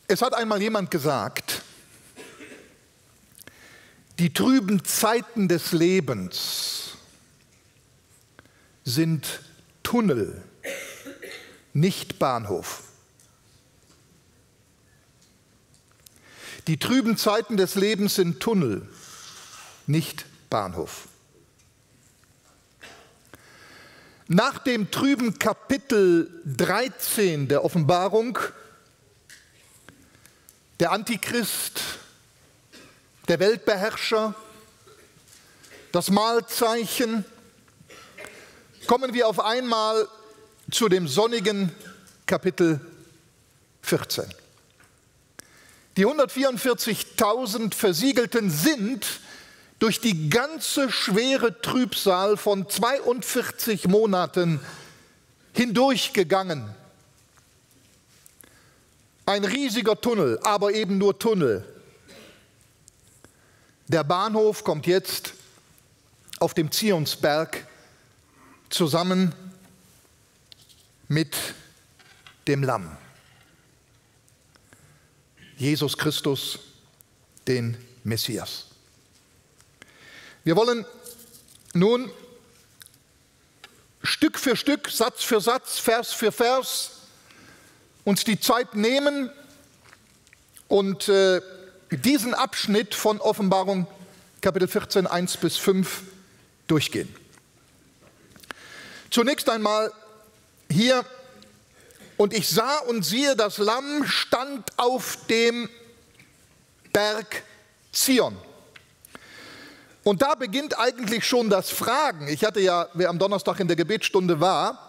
Es hat einmal jemand gesagt, die trüben Zeiten des Lebens sind Tunnel, nicht Bahnhof. Die trüben Zeiten des Lebens sind Tunnel, nicht Bahnhof. Nach dem trüben Kapitel 13 der Offenbarung, der Antichrist, der Weltbeherrscher, das Mahlzeichen, kommen wir auf einmal zu dem sonnigen Kapitel 14. Die 144.000 Versiegelten sind durch die ganze schwere Trübsal von 42 Monaten hindurchgegangen. Ein riesiger Tunnel, aber eben nur Tunnel. Der Bahnhof kommt jetzt auf dem Zionsberg zusammen mit dem Lamm. Jesus Christus, den Messias. Wir wollen nun Stück für Stück, Satz für Satz, Vers für Vers uns die Zeit nehmen und diesen Abschnitt von Offenbarung Kapitel 14, 1 bis 5 durchgehen. Zunächst einmal hier: Und ich sah und siehe, das Lamm stand auf dem Berg Zion. Und da beginnt eigentlich schon das Fragen. Ich hatte ja, wer am Donnerstag in der Gebetsstunde war,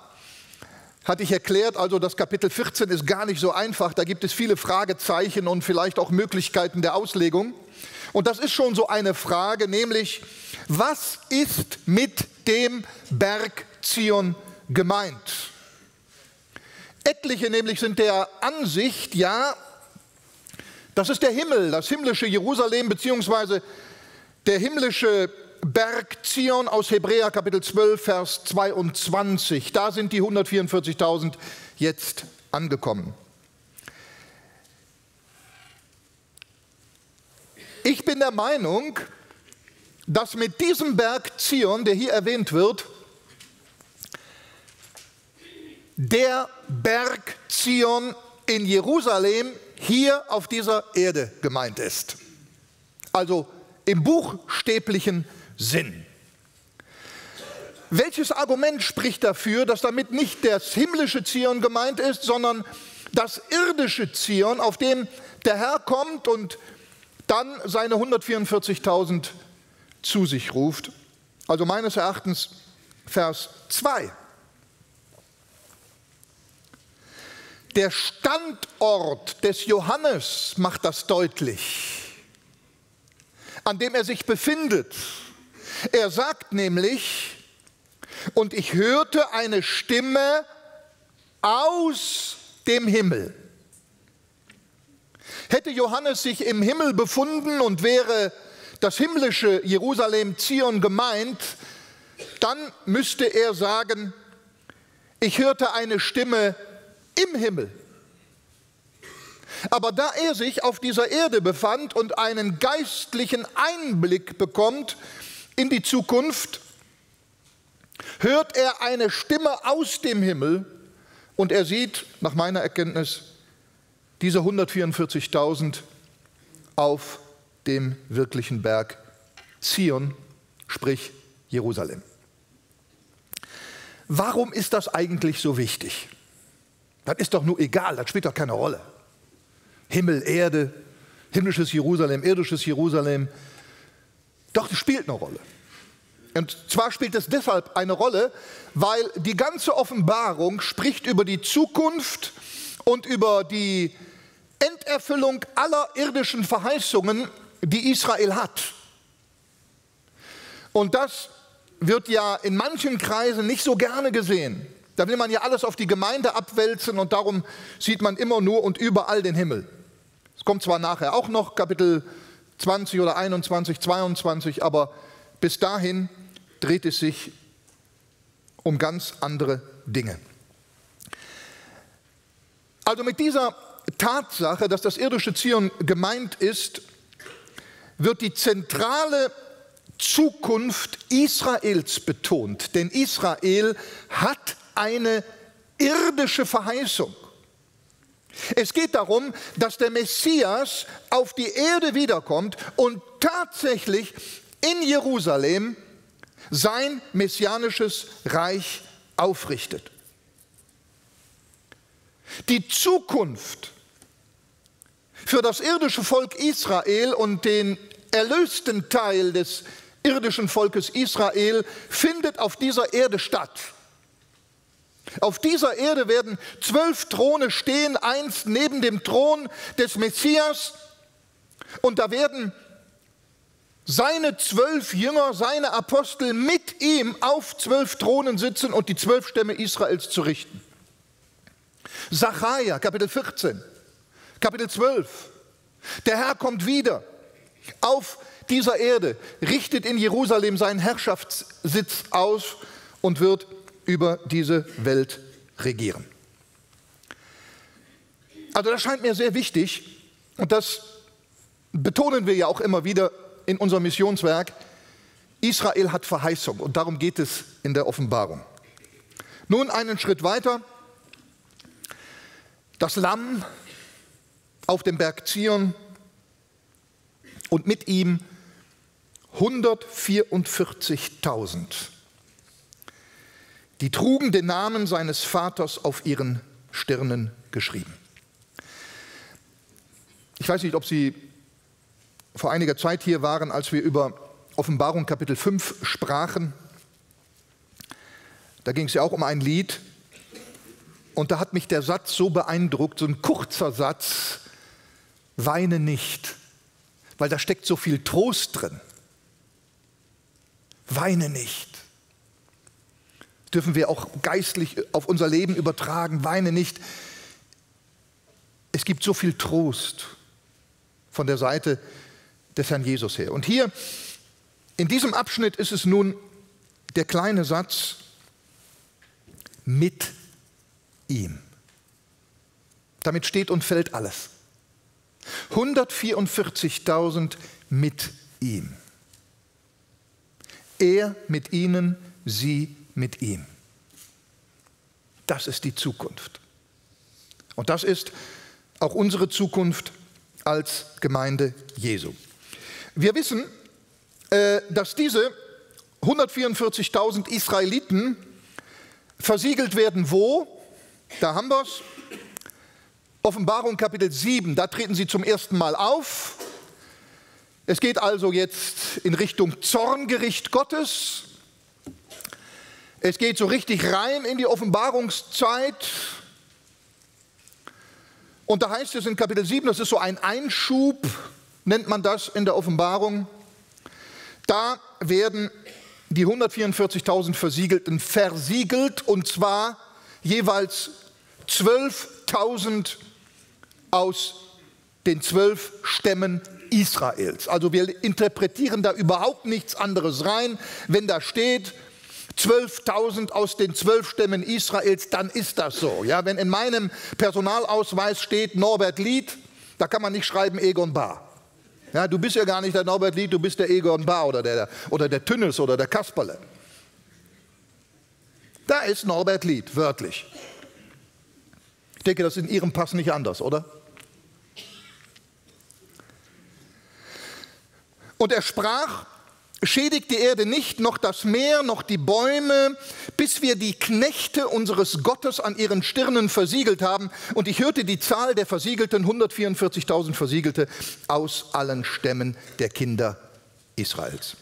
hatte ich erklärt, also das Kapitel 14 ist gar nicht so einfach. Da gibt es viele Fragezeichen und vielleicht auch Möglichkeiten der Auslegung. Und das ist schon so eine Frage, nämlich, was ist mit dem Berg Zion gemeint? Etliche nämlich sind der Ansicht, ja, das ist der Himmel, das himmlische Jerusalem, beziehungsweise der himmlische Berg Zion aus Hebräer Kapitel 12, Vers 22. Da sind die 144.000 jetzt angekommen. Ich bin der Meinung, dass mit diesem Berg Zion, der hier erwähnt wird, der Berg Zion in Jerusalem hier auf dieser Erde gemeint ist. Also im buchstäblichen Sinn. Welches Argument spricht dafür, dass damit nicht das himmlische Zion gemeint ist, sondern das irdische Zion, auf dem der Herr kommt und dann seine 144.000 zu sich ruft? Also meines Erachtens Vers 2. Der Standort des Johannes macht das deutlich, an dem er sich befindet. Er sagt nämlich, und ich hörte eine Stimme aus dem Himmel. Hätte Johannes sich im Himmel befunden und wäre das himmlische Jerusalem Zion gemeint, dann müsste er sagen, ich hörte eine Stimme im Himmel. Aber da er sich auf dieser Erde befand und einen geistlichen Einblick bekommt in die Zukunft, hört er eine Stimme aus dem Himmel und er sieht, nach meiner Erkenntnis, diese 144.000 auf dem wirklichen Berg Zion, sprich Jerusalem. Warum ist das eigentlich so wichtig? Das ist doch nur egal, das spielt doch keine Rolle. Himmel, Erde, himmlisches Jerusalem, irdisches Jerusalem. Doch, das spielt eine Rolle. Und zwar spielt es deshalb eine Rolle, weil die ganze Offenbarung spricht über die Zukunft und über die Enderfüllung aller irdischen Verheißungen, die Israel hat. Und das wird ja in manchen Kreisen nicht so gerne gesehen. Da will man ja alles auf die Gemeinde abwälzen und darum sieht man immer nur und überall den Himmel. Es kommt zwar nachher auch noch Kapitel 20 oder 21, 22, aber bis dahin dreht es sich um ganz andere Dinge. Also mit dieser Tatsache, dass das irdische Zion gemeint ist, wird die zentrale Zukunft Israels betont. Denn Israel hat eine irdische Verheißung. Es geht darum, dass der Messias auf die Erde wiederkommt und tatsächlich in Jerusalem sein messianisches Reich aufrichtet. Die Zukunft für das irdische Volk Israel und den erlösten Teil des irdischen Volkes Israel findet auf dieser Erde statt. Auf dieser Erde werden 12 Throne stehen, eins neben dem Thron des Messias, und da werden seine 12 Jünger, seine Apostel mit ihm auf 12 Thronen sitzen und die 12 Stämme Israels zu richten. Sacharja, Kapitel 14, Kapitel 12. Der Herr kommt wieder auf dieser Erde, richtet in Jerusalem seinen Herrschaftssitz aus und wird über diese Welt regieren. Also das scheint mir sehr wichtig, und das betonen wir ja auch immer wieder in unserem Missionswerk. Israel hat Verheißung, und darum geht es in der Offenbarung. Nun einen Schritt weiter. Das Lamm auf dem Berg Zion und mit ihm 144.000. Die trugen den Namen seines Vaters auf ihren Stirnen geschrieben. Ich weiß nicht, ob Sie vor einiger Zeit hier waren, als wir über Offenbarung Kapitel 5 sprachen. Da ging es ja auch um ein Lied. Und da hat mich der Satz so beeindruckt, so ein kurzer Satz: Weine nicht, weil da steckt so viel Trost drin. Weine nicht. Das dürfen wir auch geistlich auf unser Leben übertragen. Weine nicht. Es gibt so viel Trost von der Seite des Herrn Jesus her. Und hier in diesem Abschnitt ist es nun der kleine Satz: mit ihm. Damit steht und fällt alles. 144.000 mit ihm. Er mit ihnen, sie mit ihm. Das ist die Zukunft. Und das ist auch unsere Zukunft als Gemeinde Jesu. Wir wissen, dass diese 144.000 Israeliten versiegelt werden. Wo? Da haben wir es. Offenbarung Kapitel 7, da treten sie zum ersten Mal auf. Es geht also jetzt in Richtung Zorngericht Gottes. Es geht so richtig rein in die Offenbarungszeit. Und da heißt es in Kapitel 7, das ist so ein Einschub, nennt man das in der Offenbarung. Da werden die 144.000 Versiegelten versiegelt, und zwar jeweils 12.000 aus den 12 Stämmen Israels. Also wir interpretieren da überhaupt nichts anderes rein. Wenn da steht 12.000 aus den 12 Stämmen Israels, dann ist das so. Ja, wenn in meinem Personalausweis steht Norbert Lied, da kann man nicht schreiben Egon Bahr. Ja, du bist ja gar nicht der Norbert Lied, du bist der Egon Bahr oder der Tünnes oder der Kasperle. Da ist Norbert Lied, wörtlich. Ich denke, das ist in Ihrem Pass nicht anders, oder? Und er sprach: Schädigt die Erde nicht, noch das Meer, noch die Bäume, bis wir die Knechte unseres Gottes an ihren Stirnen versiegelt haben. Und ich hörte die Zahl der Versiegelten, 144.000 Versiegelte aus allen Stämmen der Kinder Israels.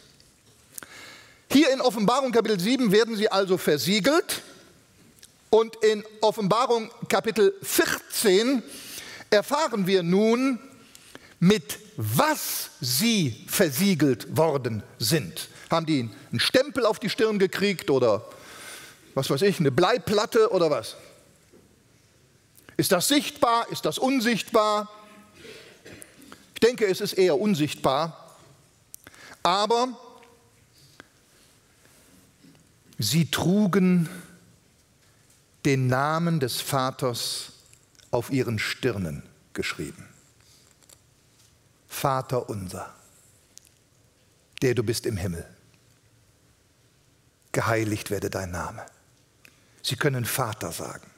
Hier in Offenbarung Kapitel 7 werden sie also versiegelt. Und in Offenbarung Kapitel 14 erfahren wir nun, mit was sie versiegelt worden sind. Haben die einen Stempel auf die Stirn gekriegt oder was weiß ich, eine Bleiplatte oder was? Ist das sichtbar? Ist das unsichtbar? Ich denke, es ist eher unsichtbar. Aber sie trugen den Namen des Vaters auf ihren Stirnen geschrieben. Vater unser, der du bist im Himmel, geheiligt werde dein Name. Sie können Vater sagen.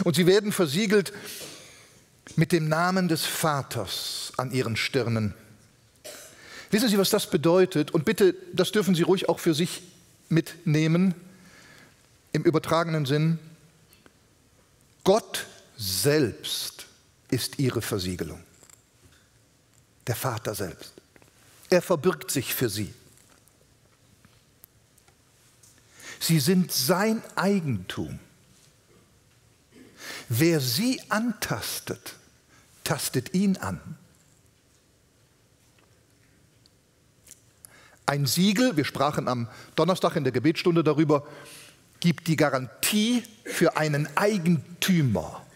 Und sie werden versiegelt mit dem Namen des Vaters an ihren Stirnen. Wissen Sie, was das bedeutet? Und bitte, das dürfen Sie ruhig auch für sich mitnehmen, im übertragenen Sinn. Gott selbst ist ihre Versiegelung. Der Vater selbst. Er verbirgt sich für sie. Sie sind sein Eigentum. Wer sie antastet, tastet ihn an. Ein Siegel, wir sprachen am Donnerstag in der Gebetsstunde darüber, gibt die Garantie für einen Eigentümer.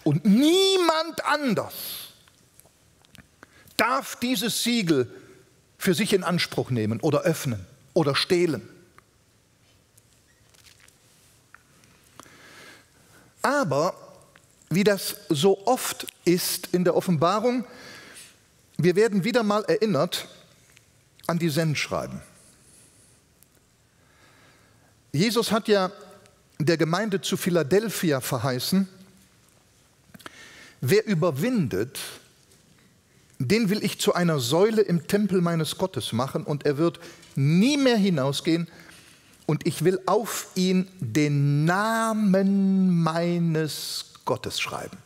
Und niemand anders darf dieses Siegel für sich in Anspruch nehmen oder öffnen oder stehlen. Aber, wie das so oft ist in der Offenbarung, wir werden wieder mal erinnert an die Sendschreiben. Jesus hat ja der Gemeinde zu Philadelphia verheißen, wer überwindet, den will ich zu einer Säule im Tempel meines Gottes machen und er wird nie mehr hinausgehen und ich will auf ihn den Namen meines Gottes schreiben.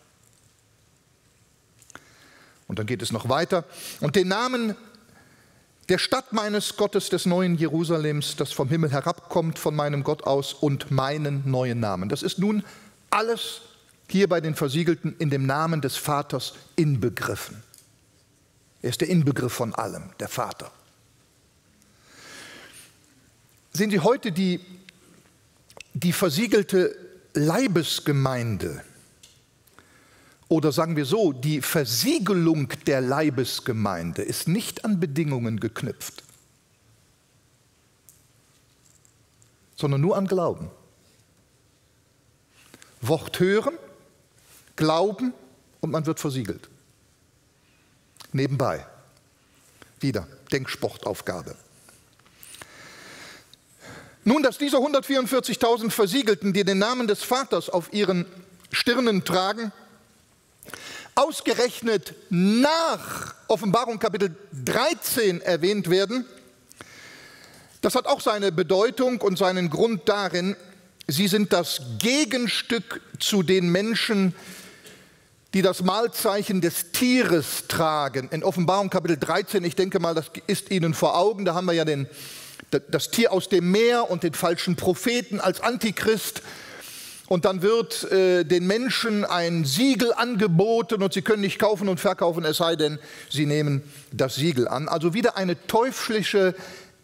Und dann geht es noch weiter. Und den Namen der Stadt meines Gottes, des neuen Jerusalems, das vom Himmel herabkommt von meinem Gott aus und meinen neuen Namen. Das ist nun alles hier bei den Versiegelten in dem Namen des Vaters inbegriffen. Er ist der Inbegriff von allem, der Vater. Sehen Sie, heute die versiegelte Leibesgemeinde, oder sagen wir so, die Versiegelung der Leibesgemeinde ist nicht an Bedingungen geknüpft, sondern nur an Glauben. Wort hören, glauben und man wird versiegelt. Nebenbei. Wieder Denksportaufgabe. Nun, dass diese 144.000 Versiegelten, die den Namen des Vaters auf ihren Stirnen tragen, ausgerechnet nach Offenbarung Kapitel 13 erwähnt werden, das hat auch seine Bedeutung und seinen Grund darin, sie sind das Gegenstück zu den Menschen, die das Mahlzeichen des Tieres tragen. In Offenbarung Kapitel 13, ich denke mal, das ist Ihnen vor Augen, da haben wir ja das Tier aus dem Meer und den falschen Propheten als Antichrist. Und dann wird den Menschen ein Siegel angeboten und sie können nicht kaufen und verkaufen, es sei denn, sie nehmen das Siegel an. Also wieder eine teuflische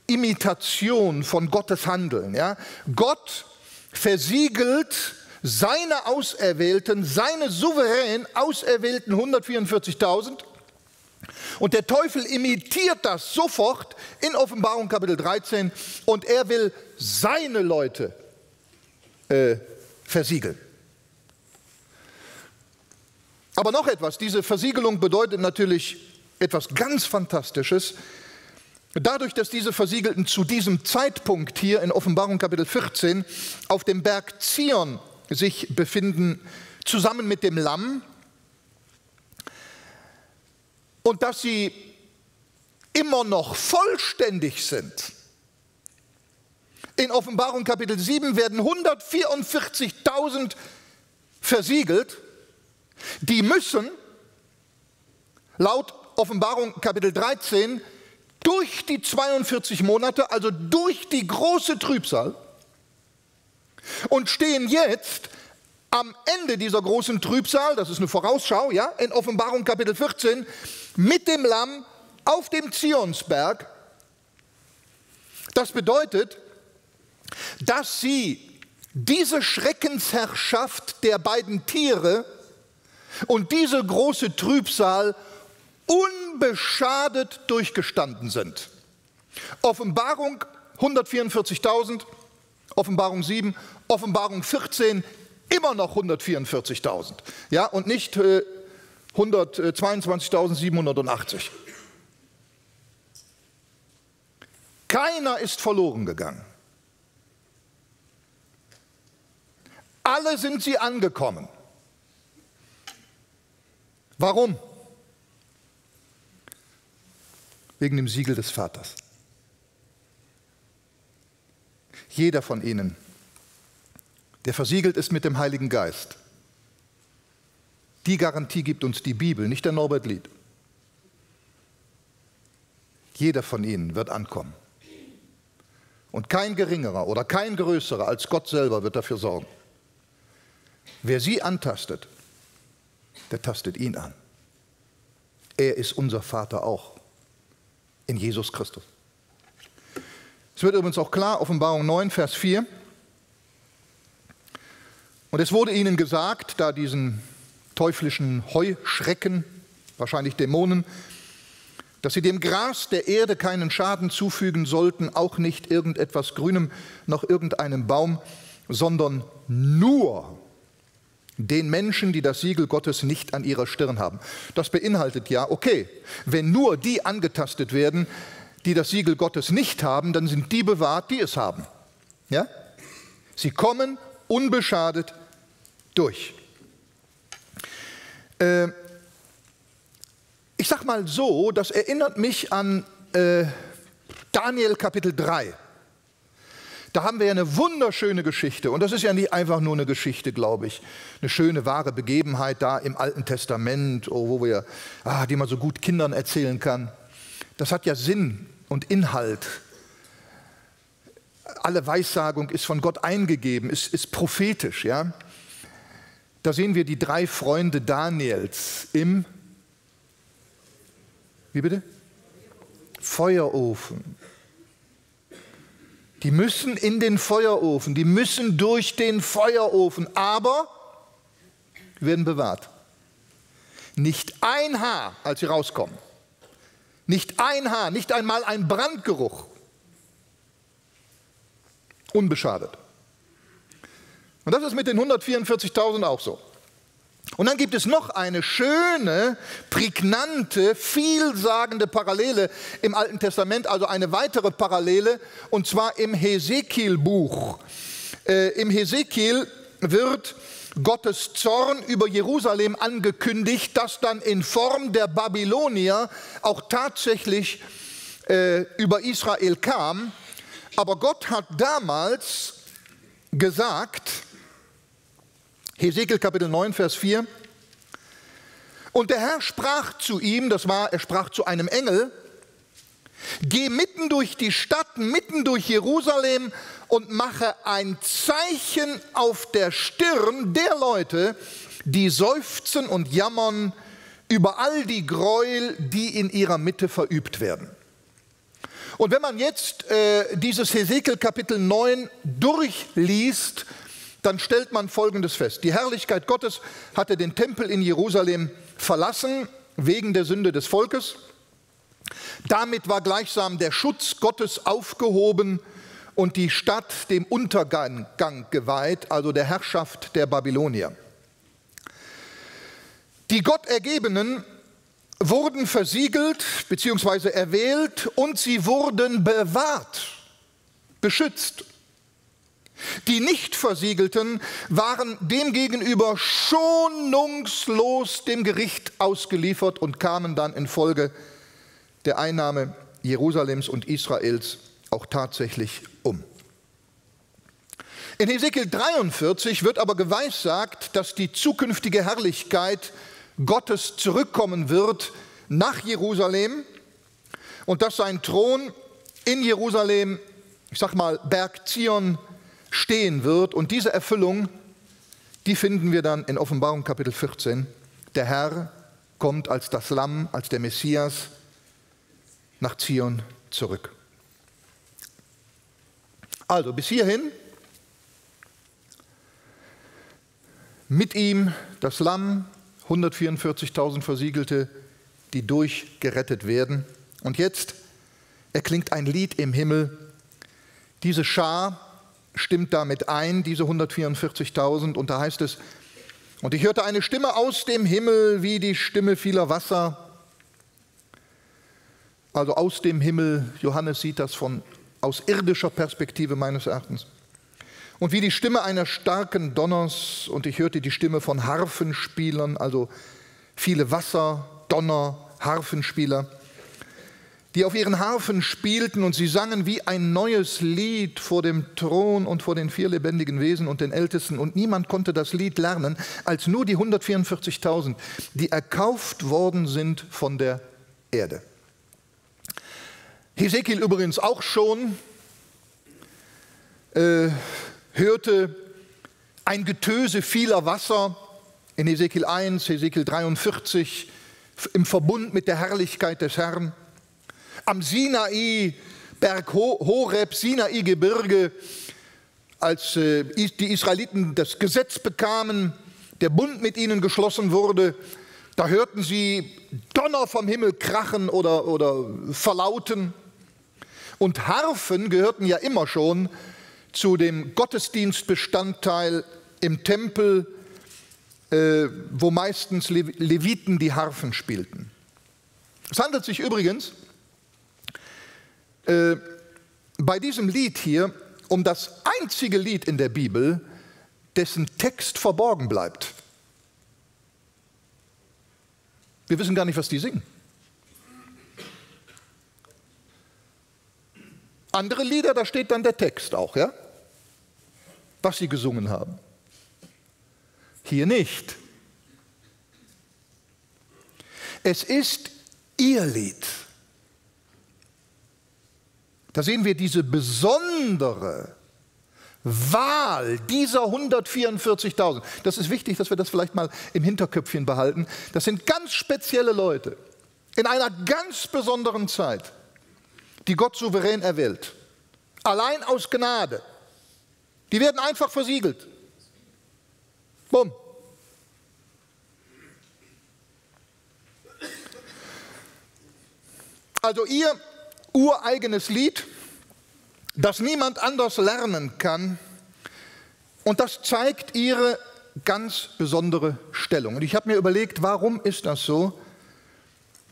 Imitation von Gottes Handeln. Ja? Gott versiegelt seine Auserwählten, seine souverän Auserwählten 144.000 und der Teufel imitiert das sofort in Offenbarung Kapitel 13 und er will seine Leute versiegeln. Aber noch etwas, diese Versiegelung bedeutet natürlich etwas ganz Fantastisches. Dadurch, dass diese Versiegelten zu diesem Zeitpunkt hier in Offenbarung Kapitel 14 auf dem Berg Zion sich befinden, zusammen mit dem Lamm, und dass sie immer noch vollständig sind. In Offenbarung Kapitel 7 werden 144.000 versiegelt. Die müssen laut Offenbarung Kapitel 13 durch die 42 Monate, also durch die große Trübsal, und stehen jetzt am Ende dieser großen Trübsal, das ist eine Vorausschau, ja, in Offenbarung Kapitel 14, mit dem Lamm auf dem Zionsberg. Das bedeutet, dass sie diese Schreckensherrschaft der beiden Tiere und diese große Trübsal unbeschadet durchgestanden sind. Offenbarung 144.000, Offenbarung 7, Offenbarung 14, Immer noch 144.000. Ja, und nicht 122.780. Keiner ist verloren gegangen. Alle sind sie angekommen. Warum? Wegen dem Siegel des Vaters. Jeder von ihnen, der versiegelt ist mit dem Heiligen Geist. Die Garantie gibt uns die Bibel, nicht der Norbert Lied. Jeder von ihnen wird ankommen. Und kein geringerer oder kein größerer als Gott selber wird dafür sorgen. Wer sie antastet, der tastet ihn an. Er ist unser Vater auch in Jesus Christus. Es wird übrigens auch klar, Offenbarung 9, Vers 4. Und es wurde ihnen gesagt, da diesen teuflischen Heuschrecken, wahrscheinlich Dämonen, dass sie dem Gras der Erde keinen Schaden zufügen sollten, auch nicht irgendetwas Grünem, noch irgendeinem Baum, sondern nur den Menschen, die das Siegel Gottes nicht an ihrer Stirn haben. Das beinhaltet ja, okay, wenn nur die angetastet werden, die das Siegel Gottes nicht haben, dann sind die bewahrt, die es haben. Ja? Sie kommen unbeschadet durch. Ich sage mal so, das erinnert mich an Daniel Kapitel 3. Da haben wir ja eine wunderschöne Geschichte. Und das ist ja nicht einfach nur eine Geschichte, glaube ich. Eine schöne, wahre Begebenheit da im Alten Testament, wo wir, die man so gut Kindern erzählen kann. Das hat ja Sinn und Inhalt. Alle Weissagung ist von Gott eingegeben, ist prophetisch. Ja? Da sehen wir die 3 Freunde Daniels im, wie bitte? Feuerofen. Die müssen in den Feuerofen, die müssen durch den Feuerofen, aber werden bewahrt. Nicht ein Haar, als sie rauskommen. Nicht ein Haar, nicht einmal ein Brandgeruch. Unbeschadet. Und das ist mit den 144.000 auch so. Und dann gibt es noch eine schöne, prägnante, vielsagende Parallele im Alten Testament, also eine weitere Parallele, und zwar im Hesekiel-Buch. Im Hesekiel wird Gottes Zorn über Jerusalem angekündigt, das dann in Form der Babylonier auch tatsächlich über Israel kam. Aber Gott hat damals gesagt, Hesekiel Kapitel 9, Vers 4, und der Herr sprach zu ihm, er sprach zu einem Engel, geh mitten durch die Stadt, mitten durch Jerusalem und mache ein Zeichen auf der Stirn der Leute, die seufzen und jammern über all die Gräuel, die in ihrer Mitte verübt werden. Und wenn man jetzt dieses Hesekiel Kapitel 9 durchliest, dann stellt man Folgendes fest. Die Herrlichkeit Gottes hatte den Tempel in Jerusalem verlassen, wegen der Sünde des Volkes. Damit war gleichsam der Schutz Gottes aufgehoben und die Stadt dem Untergang geweiht, also der Herrschaft der Babylonier. Die Gottergebenen wurden versiegelt bzw. erwählt und sie wurden bewahrt, beschützt. Die Nicht-Versiegelten waren demgegenüber schonungslos dem Gericht ausgeliefert und kamen dann infolge der Einnahme Jerusalems und Israels auch tatsächlich um. In Hesekiel 43 wird aber geweissagt, dass die zukünftige Herrlichkeit Gottes zurückkommen wird nach Jerusalem und dass sein Thron in Jerusalem, ich sag mal Berg Zion, stehen wird. Und diese Erfüllung, die finden wir dann in Offenbarung Kapitel 14. Der Herr kommt als das Lamm, als der Messias nach Zion zurück. Also bis hierhin, mit ihm das Lamm, 144.000 Versiegelte, die durchgerettet werden. Und jetzt erklingt ein Lied im Himmel. Diese Schar stimmt damit ein, diese 144.000. Und da heißt es, und ich hörte eine Stimme aus dem Himmel wie die Stimme vieler Wasser. Also aus dem Himmel, Johannes sieht das aus irdischer Perspektive meines Erachtens. Und wie die Stimme einer starken Donners, und ich hörte die Stimme von Harfenspielern, also viele Wasser, Donner, Harfenspieler, die auf ihren Harfen spielten, und sie sangen wie ein neues Lied vor dem Thron und vor den 4 lebendigen Wesen und den Ältesten. Und niemand konnte das Lied lernen, als nur die 144.000, die erkauft worden sind von der Erde. Hesekiel übrigens auch schon hörte ein Getöse vieler Wasser in Hesekiel 1, Hesekiel 43, im Verbund mit der Herrlichkeit des Herrn. Am Sinai, Berg Horeb, Sinai-Gebirge, als die Israeliten das Gesetz bekamen, der Bund mit ihnen geschlossen wurde, da hörten sie Donner vom Himmel krachen oder verlauten. Und Harfen gehörten ja immer schon zu dem Gottesdienstbestandteil im Tempel, wo meistens Leviten die Harfen spielten. Es handelt sich übrigens bei diesem Lied hier um das einzige Lied in der Bibel, dessen Text verborgen bleibt. Wir wissen gar nicht, was die singen. Andere Lieder, da steht dann der Text auch, ja? Was sie gesungen haben. Hier nicht. Es ist ihr Lied. Da sehen wir diese besondere Wahl dieser 144.000. Das ist wichtig, dass wir das vielleicht mal im Hinterköpfchen behalten. Das sind ganz spezielle Leute in einer ganz besonderen Zeit, die Gott souverän erwählt. Allein aus Gnade. Die werden einfach versiegelt. Bumm. Also ihr ureigenes Lied, das niemand anders lernen kann, und das zeigt ihre ganz besondere Stellung. Und ich habe mir überlegt, warum ist das so,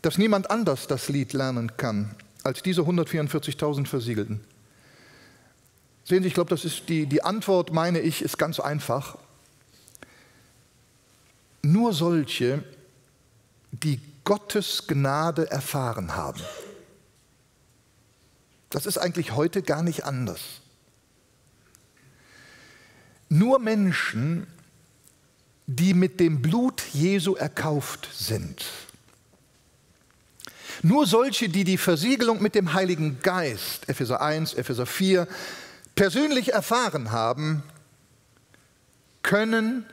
dass niemand anders das Lied lernen kann, als diese 144.000 Versiegelten? Sehen Sie, ich glaube, das ist die Antwort, meine ich, ist ganz einfach. Nur solche, die Gottes Gnade erfahren haben. Das ist eigentlich heute gar nicht anders. Nur Menschen, die mit dem Blut Jesu erkauft sind. Nur solche, die die Versiegelung mit dem Heiligen Geist, Epheser 1, Epheser 4, persönlich erfahren haben, können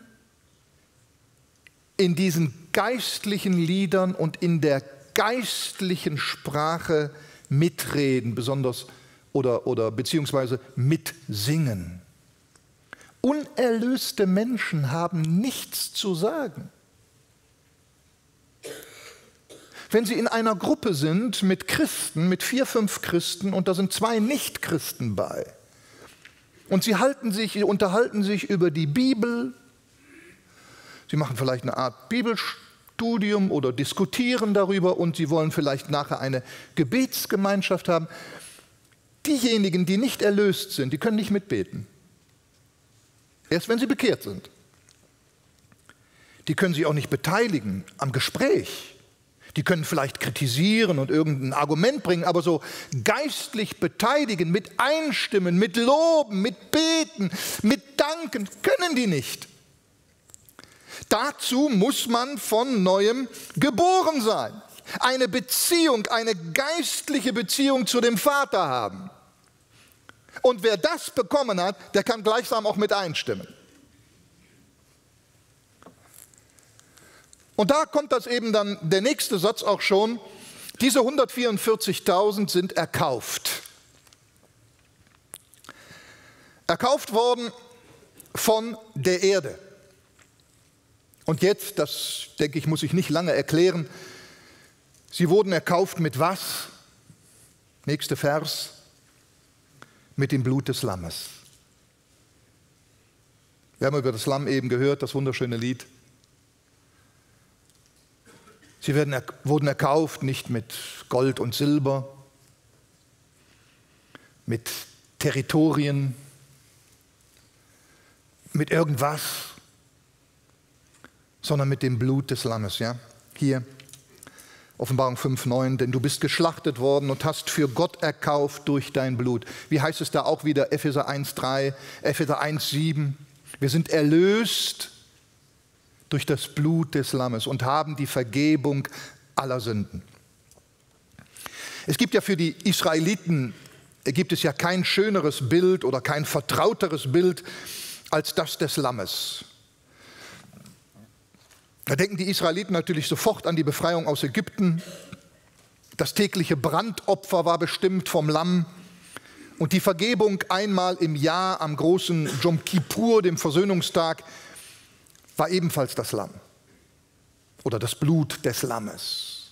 in diesen geistlichen Liedern und in der geistlichen Sprache mitreden, besonders oder beziehungsweise mitsingen. Unerlöste Menschen haben nichts zu sagen. Wenn Sie in einer Gruppe sind mit Christen, mit 4, 5 Christen, und da sind 2 Nichtchristen bei, und sie unterhalten sich über die Bibel, sie machen vielleicht eine Art Bibelstudium oder diskutieren darüber, und sie wollen vielleicht nachher eine Gebetsgemeinschaft haben. Diejenigen, die nicht erlöst sind, die können nicht mitbeten. Erst wenn sie bekehrt sind. Die können sich auch nicht beteiligen am Gespräch. Die können vielleicht kritisieren und irgendein Argument bringen, aber so geistlich beteiligen, mit einstimmen, mit loben, mit beten, mit danken, können die nicht. Dazu muss man von Neuem geboren sein. Eine Beziehung, eine geistliche Beziehung zu dem Vater haben. Und wer das bekommen hat, der kann gleichsam auch mit einstimmen. Und da kommt das eben dann, der nächste Satz auch schon, diese 144.000 sind erkauft. Erkauft worden von der Erde. Und jetzt, das denke ich, muss ich nicht lange erklären, sie wurden erkauft mit was? Nächster Vers. Mit dem Blut des Lammes. Wir haben über das Lamm eben gehört, das wunderschöne Lied. Sie wurden erkauft, nicht mit Gold und Silber, mit Territorien, mit irgendwas, sondern mit dem Blut des Lammes. Ja? Hier, Offenbarung 5,9, denn du bist geschlachtet worden und hast für Gott erkauft durch dein Blut. Wie heißt es da auch wieder? Epheser 1,3, Epheser 1,7. Wir sind erlöst durch das Blut des Lammes und haben die Vergebung aller Sünden. Es gibt ja für die Israeliten, gibt es ja kein schöneres Bild oder kein vertrauteres Bild als das des Lammes. Da denken die Israeliten natürlich sofort an die Befreiung aus Ägypten. Das tägliche Brandopfer war bestimmt vom Lamm. Und die Vergebung einmal im Jahr am großen Jom Kippur, dem Versöhnungstag, war ebenfalls das Lamm oder das Blut des Lammes.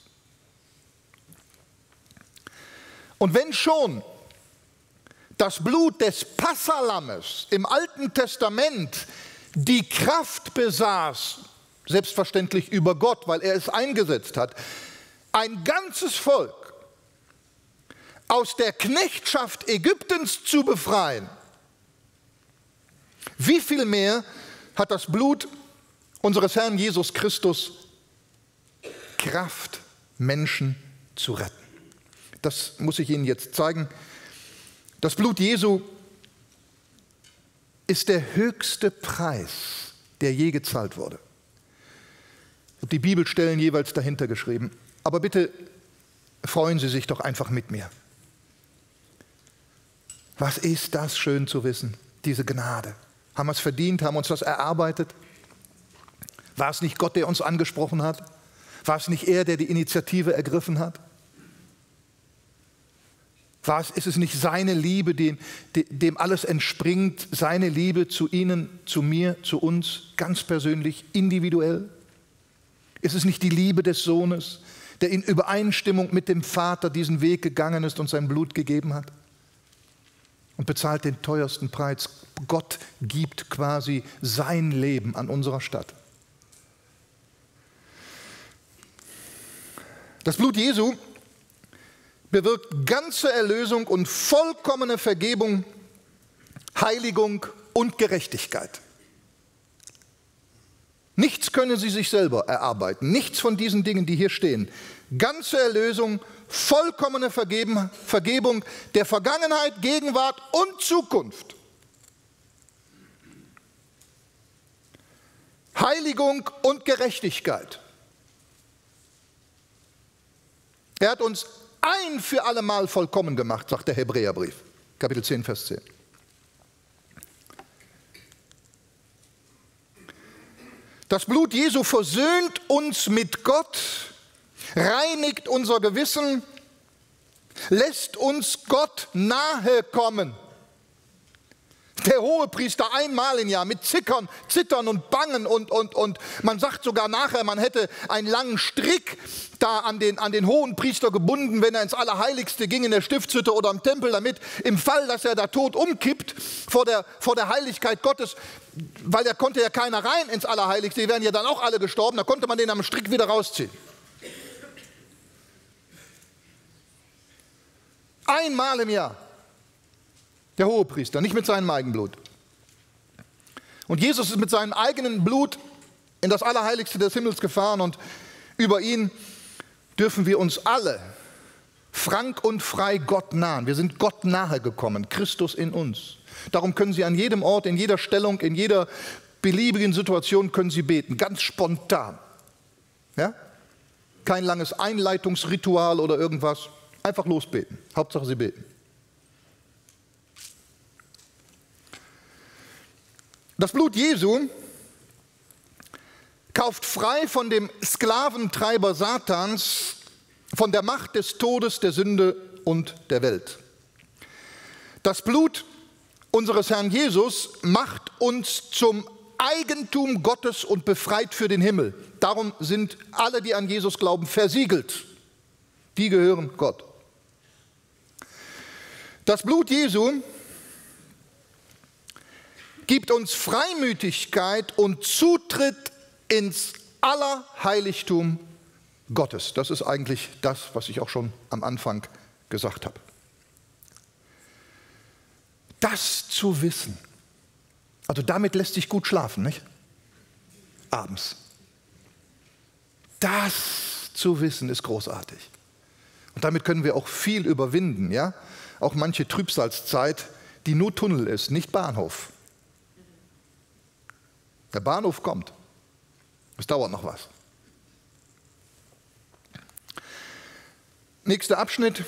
Und wenn schon das Blut des Passalammes im Alten Testament die Kraft besaß, selbstverständlich über Gott, weil er es eingesetzt hat, ein ganzes Volk aus der Knechtschaft Ägyptens zu befreien, wie viel mehr hat das Blut unseres Herrn Jesus Christus Kraft, Menschen zu retten. Das muss ich Ihnen jetzt zeigen. Das Blut Jesu ist der höchste Preis, der je gezahlt wurde. Ich habe die Bibelstellen jeweils dahinter geschrieben. Aber bitte freuen Sie sich doch einfach mit mir. Was ist das schön zu wissen, diese Gnade? Haben wir es verdient? Haben wir uns das erarbeitet? War es nicht Gott, der uns angesprochen hat? War es nicht er, der die Initiative ergriffen hat? Ist es nicht seine Liebe, dem alles entspringt, seine Liebe zu Ihnen, zu mir, zu uns, ganz persönlich, individuell? Ist es nicht die Liebe des Sohnes, der in Übereinstimmung mit dem Vater diesen Weg gegangen ist und sein Blut gegeben hat? Und bezahlt den teuersten Preis. Gott gibt quasi sein Leben an unserer Stadt. Das Blut Jesu bewirkt ganze Erlösung und vollkommene Vergebung, Heiligung und Gerechtigkeit. Nichts können Sie sich selber erarbeiten, nichts von diesen Dingen, die hier stehen. Ganze Erlösung, vollkommene Vergebung der Vergangenheit, Gegenwart und Zukunft. Heiligung und Gerechtigkeit. Er hat uns ein für alle Mal vollkommen gemacht, sagt der Hebräerbrief, Kapitel 10, Vers 10. Das Blut Jesu versöhnt uns mit Gott, reinigt unser Gewissen, lässt uns Gott nahe kommen. Der Hohepriester einmal im Jahr mit Zittern und Bangen und man sagt sogar nachher, man hätte einen langen Strick da an den Hohenpriester gebunden, wenn er ins Allerheiligste ging in der Stiftshütte oder im Tempel, damit im Fall, dass er da tot umkippt vor der Heiligkeit Gottes, weil da konnte ja keiner rein ins Allerheiligste, die wären ja dann auch alle gestorben, da konnte man den am Strick wieder rausziehen. Einmal im Jahr. Der Hohepriester, nicht mit seinem eigenen Blut. Und Jesus ist mit seinem eigenen Blut in das Allerheiligste des Himmels gefahren und über ihn dürfen wir uns alle frank und frei Gott nahen. Wir sind Gott nahe gekommen, Christus in uns. Darum können Sie an jedem Ort, in jeder Stellung, in jeder beliebigen Situation können Sie beten, ganz spontan. Ja? Kein langes Einleitungsritual oder irgendwas, einfach losbeten. Hauptsache Sie beten. Das Blut Jesu kauft frei von dem Sklaventreiber Satans, von der Macht des Todes, der Sünde und der Welt. Das Blut unseres Herrn Jesus macht uns zum Eigentum Gottes und befreit für den Himmel. Darum sind alle, die an Jesus glauben, versiegelt. Die gehören Gott. Das Blut Jesu gibt uns Freimütigkeit und Zutritt ins Allerheiligtum Gottes. Das ist eigentlich das, was ich auch schon am Anfang gesagt habe. Das zu wissen, also damit lässt sich gut schlafen, nicht? Abends. Das zu wissen ist großartig. Und damit können wir auch viel überwinden, ja? Auch manche Trübsalzeit, die nur Tunnel ist, nicht Bahnhof. Der Bahnhof kommt. Es dauert noch was. Nächster Abschnitt.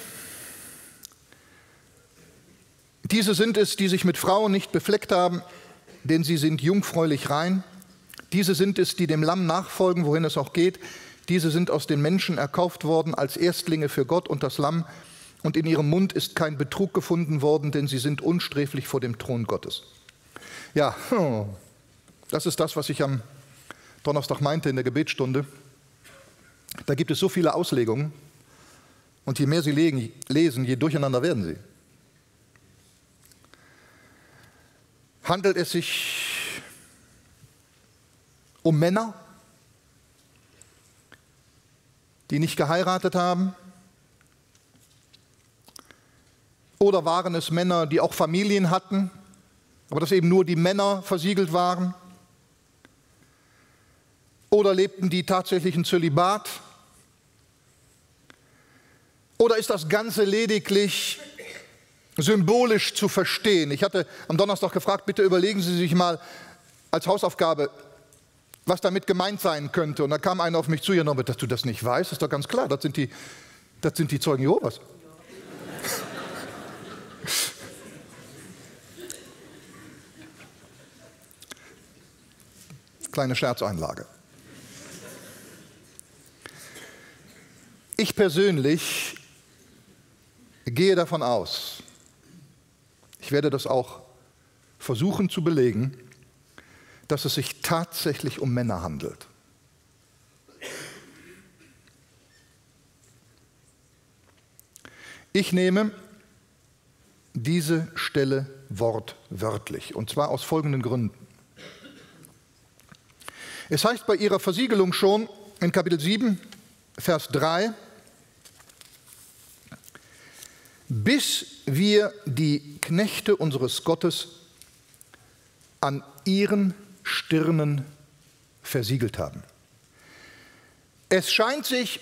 Diese sind es, die sich mit Frauen nicht befleckt haben, denn sie sind jungfräulich rein. Diese sind es, die dem Lamm nachfolgen, wohin es auch geht. Diese sind aus den Menschen erkauft worden als Erstlinge für Gott und das Lamm. Und in ihrem Mund ist kein Betrug gefunden worden, denn sie sind unsträflich vor dem Thron Gottes. Ja, das ist das, was ich am Donnerstag meinte in der Gebetsstunde. Da gibt es so viele Auslegungen. Und je mehr Sie lesen, je durcheinander werden sie. Handelt es sich um Männer, die nicht geheiratet haben? Oder waren es Männer, die auch Familien hatten, aber dass eben nur die Männer versiegelt waren? Oder lebten die tatsächlich in Zölibat? Oder ist das Ganze lediglich symbolisch zu verstehen? Ich hatte am Donnerstag gefragt, bitte überlegen Sie sich mal als Hausaufgabe, was damit gemeint sein könnte. Und da kam einer auf mich zu, ja Norbert, dass du das nicht weißt, ist doch ganz klar, das sind die Zeugen Jehovas. Kleine Scherzeinlage. Ich persönlich gehe davon aus, ich werde das auch versuchen zu belegen, dass es sich tatsächlich um Männer handelt. Ich nehme diese Stelle wortwörtlich, und zwar aus folgenden Gründen. Es heißt bei ihrer Versiegelung schon in Kapitel 7, Vers 3, bis wir die Knechte unseres Gottes an ihren Stirnen versiegelt haben. Es scheint sich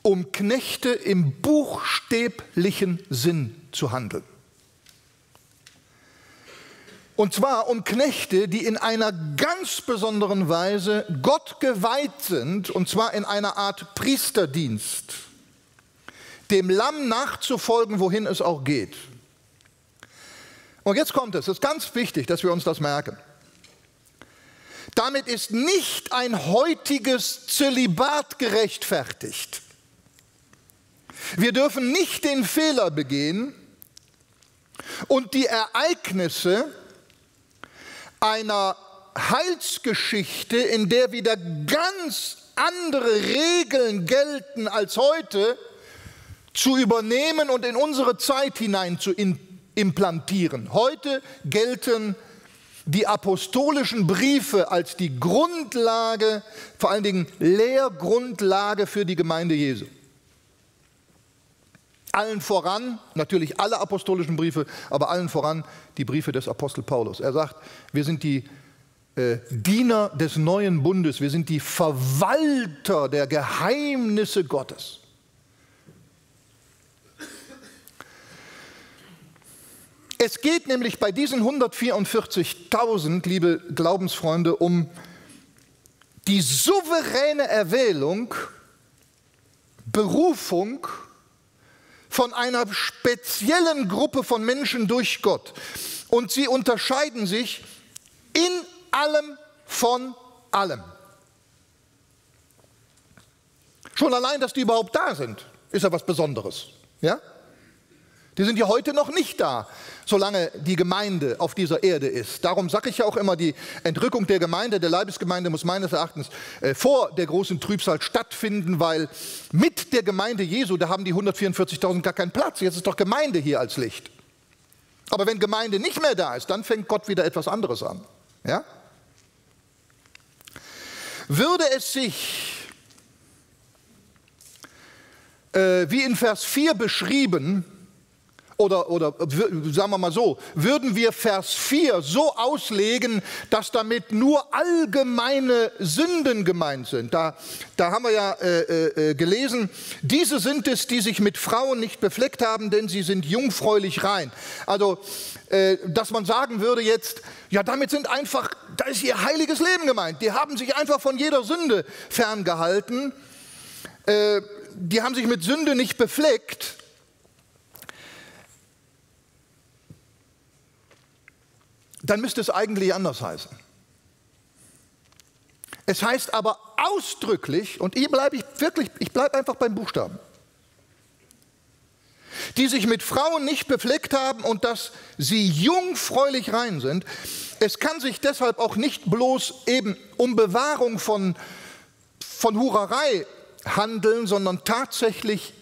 um Knechte im buchstäblichen Sinn zu handeln. Und zwar um Knechte, die in einer ganz besonderen Weise Gott geweiht sind, und zwar in einer Art Priesterdienst, dem Lamm nachzufolgen, wohin es auch geht. Und jetzt kommt es, ist ganz wichtig, dass wir uns das merken. Damit ist nicht ein heutiges Zölibat gerechtfertigt. Wir dürfen nicht den Fehler begehen und die Ereignisse einer Heilsgeschichte, in der wieder ganz andere Regeln gelten als heute, zu übernehmen und in unsere Zeit hinein zu implantieren. Heute gelten die apostolischen Briefe als die Grundlage, vor allen Dingen Lehrgrundlage für die Gemeinde Jesu. Allen voran, natürlich alle apostolischen Briefe, aber allen voran die Briefe des Apostel Paulus. Er sagt, wir sind die Diener des neuen Bundes, wir sind die Verwalter der Geheimnisse Gottes. Es geht nämlich bei diesen 144.000, liebe Glaubensfreunde, um die souveräne Erwählung, Berufung von einer speziellen Gruppe von Menschen durch Gott. Und sie unterscheiden sich in allem von allem. Schon allein, dass die überhaupt da sind, ist ja was Besonderes. Ja? Die sind ja heute noch nicht da, solange die Gemeinde auf dieser Erde ist. Darum sage ich ja auch immer, die Entrückung der Gemeinde, der Leibesgemeinde muss meines Erachtens vor der großen Trübsal stattfinden, weil mit der Gemeinde Jesu, da haben die 144.000 gar keinen Platz. Jetzt ist doch Gemeinde hier als Licht. Aber wenn Gemeinde nicht mehr da ist, dann fängt Gott wieder etwas anderes an. Ja? Würde es sich, wie in Vers 4 beschrieben, oder sagen wir mal so, würden wir Vers 4 so auslegen, dass damit nur allgemeine Sünden gemeint sind. Da haben wir ja gelesen, diese sind es, die sich mit Frauen nicht befleckt haben, denn sie sind jungfräulich rein. Also, dass man sagen würde jetzt, ja, damit sind einfach, da ist ihr heiliges Leben gemeint. Die haben sich einfach von jeder Sünde ferngehalten. Die haben sich mit Sünde nicht befleckt. Dann müsste es eigentlich anders heißen. Es heißt aber ausdrücklich, und hier bleibe ich bleibe einfach beim Buchstaben, die sich mit Frauen nicht befleckt haben und dass sie jungfräulich rein sind. Es kann sich deshalb auch nicht bloß eben um Bewahrung von Hurerei handeln, sondern tatsächlich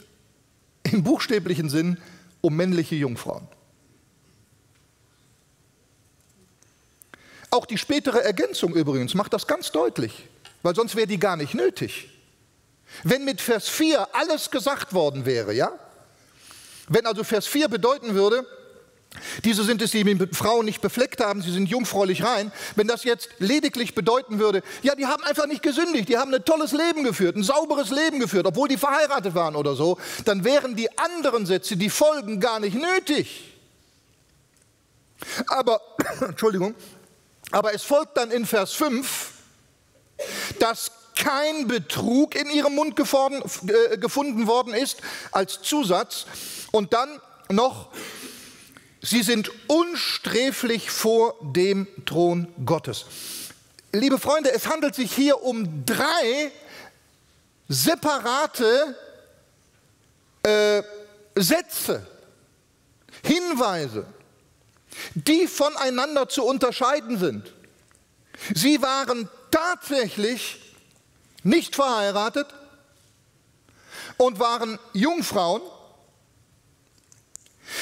im buchstäblichen Sinn um männliche Jungfrauen. Auch die spätere Ergänzung übrigens macht das ganz deutlich, weil sonst wäre die gar nicht nötig. Wenn mit Vers 4 alles gesagt worden wäre, ja? Wenn also Vers 4 bedeuten würde, diese sind es, die mit Frauen nicht befleckt haben, sie sind jungfräulich rein, wenn das jetzt lediglich bedeuten würde, ja, die haben einfach nicht gesündigt, die haben ein tolles Leben geführt, ein sauberes Leben geführt, obwohl die verheiratet waren oder so, dann wären die anderen Sätze, die folgen, gar nicht nötig. Aber, Entschuldigung, aber es folgt dann in Vers 5, dass kein Betrug in ihrem Mund gefunden worden ist, als Zusatz. Und dann noch, sie sind unsträflich vor dem Thron Gottes. Liebe Freunde, es handelt sich hier um 3 separate Sätze, Hinweise, die voneinander zu unterscheiden sind. Sie waren tatsächlich nicht verheiratet und waren Jungfrauen.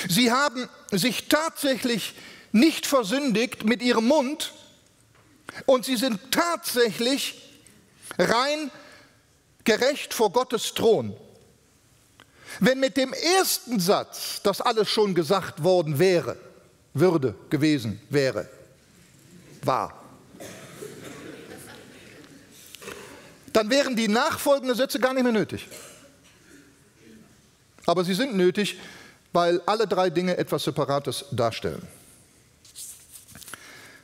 Sie haben sich tatsächlich nicht versündigt mit ihrem Mund und sie sind tatsächlich rein gerecht vor Gottes Thron. Wenn mit dem ersten Satz das alles schon gesagt worden wäre, würde, gewesen, wäre, war, dann wären die nachfolgenden Sätze gar nicht mehr nötig. Aber sie sind nötig, weil alle 3 Dinge etwas Separates darstellen.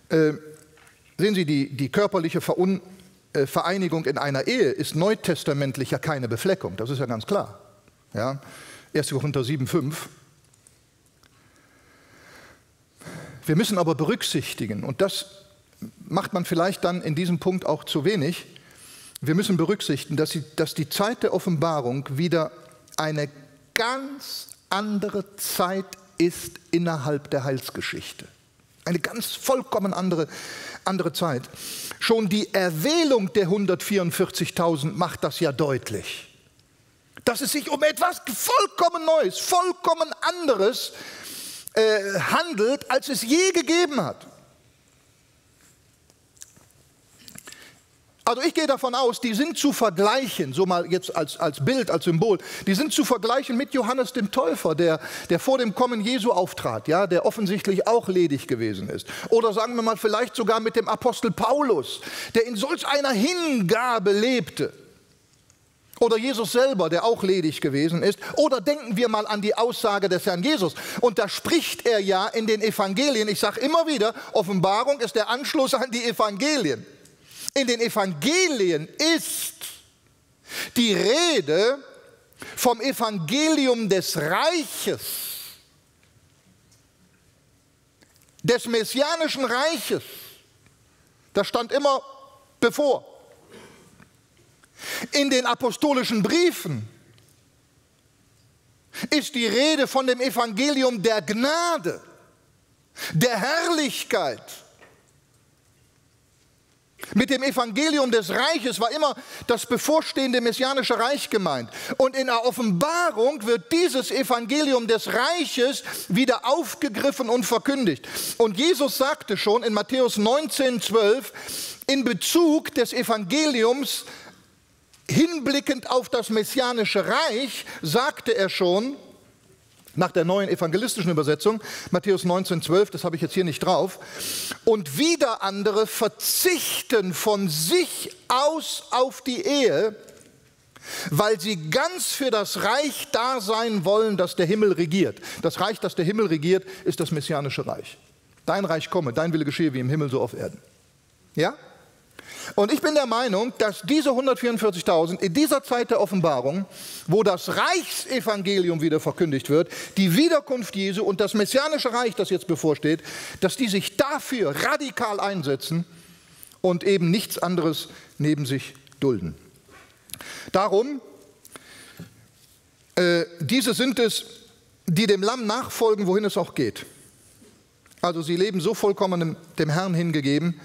Sehen Sie, die körperliche Vereinigung in einer Ehe ist neutestamentlich ja keine Befleckung, das ist ja ganz klar. Ja? 1. Korinther 7,5. Wir müssen aber berücksichtigen, und das macht man vielleicht dann in diesem Punkt auch zu wenig, wir müssen berücksichtigen, dass die Zeit der Offenbarung wieder eine ganz andere Zeit ist innerhalb der Heilsgeschichte. Eine ganz vollkommen andere Zeit. Schon die Erwählung der 144.000 macht das ja deutlich. Dass es sich um etwas vollkommen Neues, vollkommen anderes handelt, als es je gegeben hat. Also ich gehe davon aus, die sind zu vergleichen, so mal jetzt als Bild, als Symbol, die sind zu vergleichen mit Johannes dem Täufer, der vor dem Kommen Jesu auftrat, ja, der offensichtlich auch ledig gewesen ist. Oder sagen wir mal vielleicht sogar mit dem Apostel Paulus, der in solch einer Hingabe lebte. Oder Jesus selber, der auch ledig gewesen ist. Oder denken wir mal an die Aussage des Herrn Jesus. Und da spricht er ja in den Evangelien, ich sage immer wieder, Offenbarung ist der Anschluss an die Evangelien. In den Evangelien ist die Rede vom Evangelium des Reiches, des messianischen Reiches. Das stand immer bevor. In den apostolischen Briefen ist die Rede von dem Evangelium der Gnade, der Herrlichkeit. Mit dem Evangelium des Reiches war immer das bevorstehende messianische Reich gemeint. Und in der Offenbarung wird dieses Evangelium des Reiches wieder aufgegriffen und verkündigt. Und Jesus sagte schon in Matthäus 19,12, in Bezug des Evangeliums hinblickend auf das messianische Reich, sagte er schon, nach der neuen evangelistischen Übersetzung, Matthäus 19,12, das habe ich jetzt hier nicht drauf, und wieder andere verzichten von sich aus auf die Ehe, weil sie ganz für das Reich da sein wollen, das der Himmel regiert. Das Reich, das der Himmel regiert, ist das messianische Reich. Dein Reich komme, dein Wille geschehe wie im Himmel, so auf Erden. Ja? Und ich bin der Meinung, dass diese 144.000 in dieser Zeit der Offenbarung, wo das Reichsevangelium wieder verkündigt wird, die Wiederkunft Jesu und das messianische Reich, das jetzt bevorsteht, dass die sich dafür radikal einsetzen und eben nichts anderes neben sich dulden. Darum, diese sind es, die dem Lamm nachfolgen, wohin es auch geht. Also sie leben so vollkommen dem Herrn hingegeben.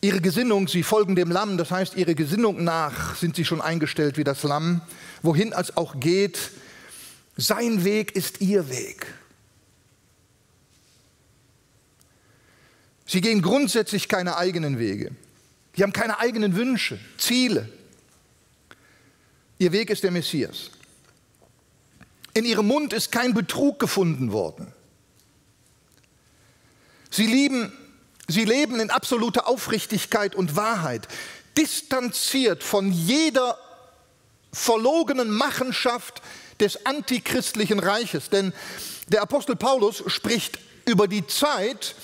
Ihre Gesinnung, sie folgen dem Lamm, das heißt, ihre Gesinnung nach sind sie schon eingestellt wie das Lamm. Wohin es auch geht, sein Weg ist ihr Weg. Sie gehen grundsätzlich keine eigenen Wege. Sie haben keine eigenen Wünsche, Ziele. Ihr Weg ist der Messias. In ihrem Mund ist kein Betrug gefunden worden. Sie leben in absoluter Aufrichtigkeit und Wahrheit, distanziert von jeder verlogenen Machenschaft des antichristlichen Reiches. Denn der Apostel Paulus spricht über die Zeit,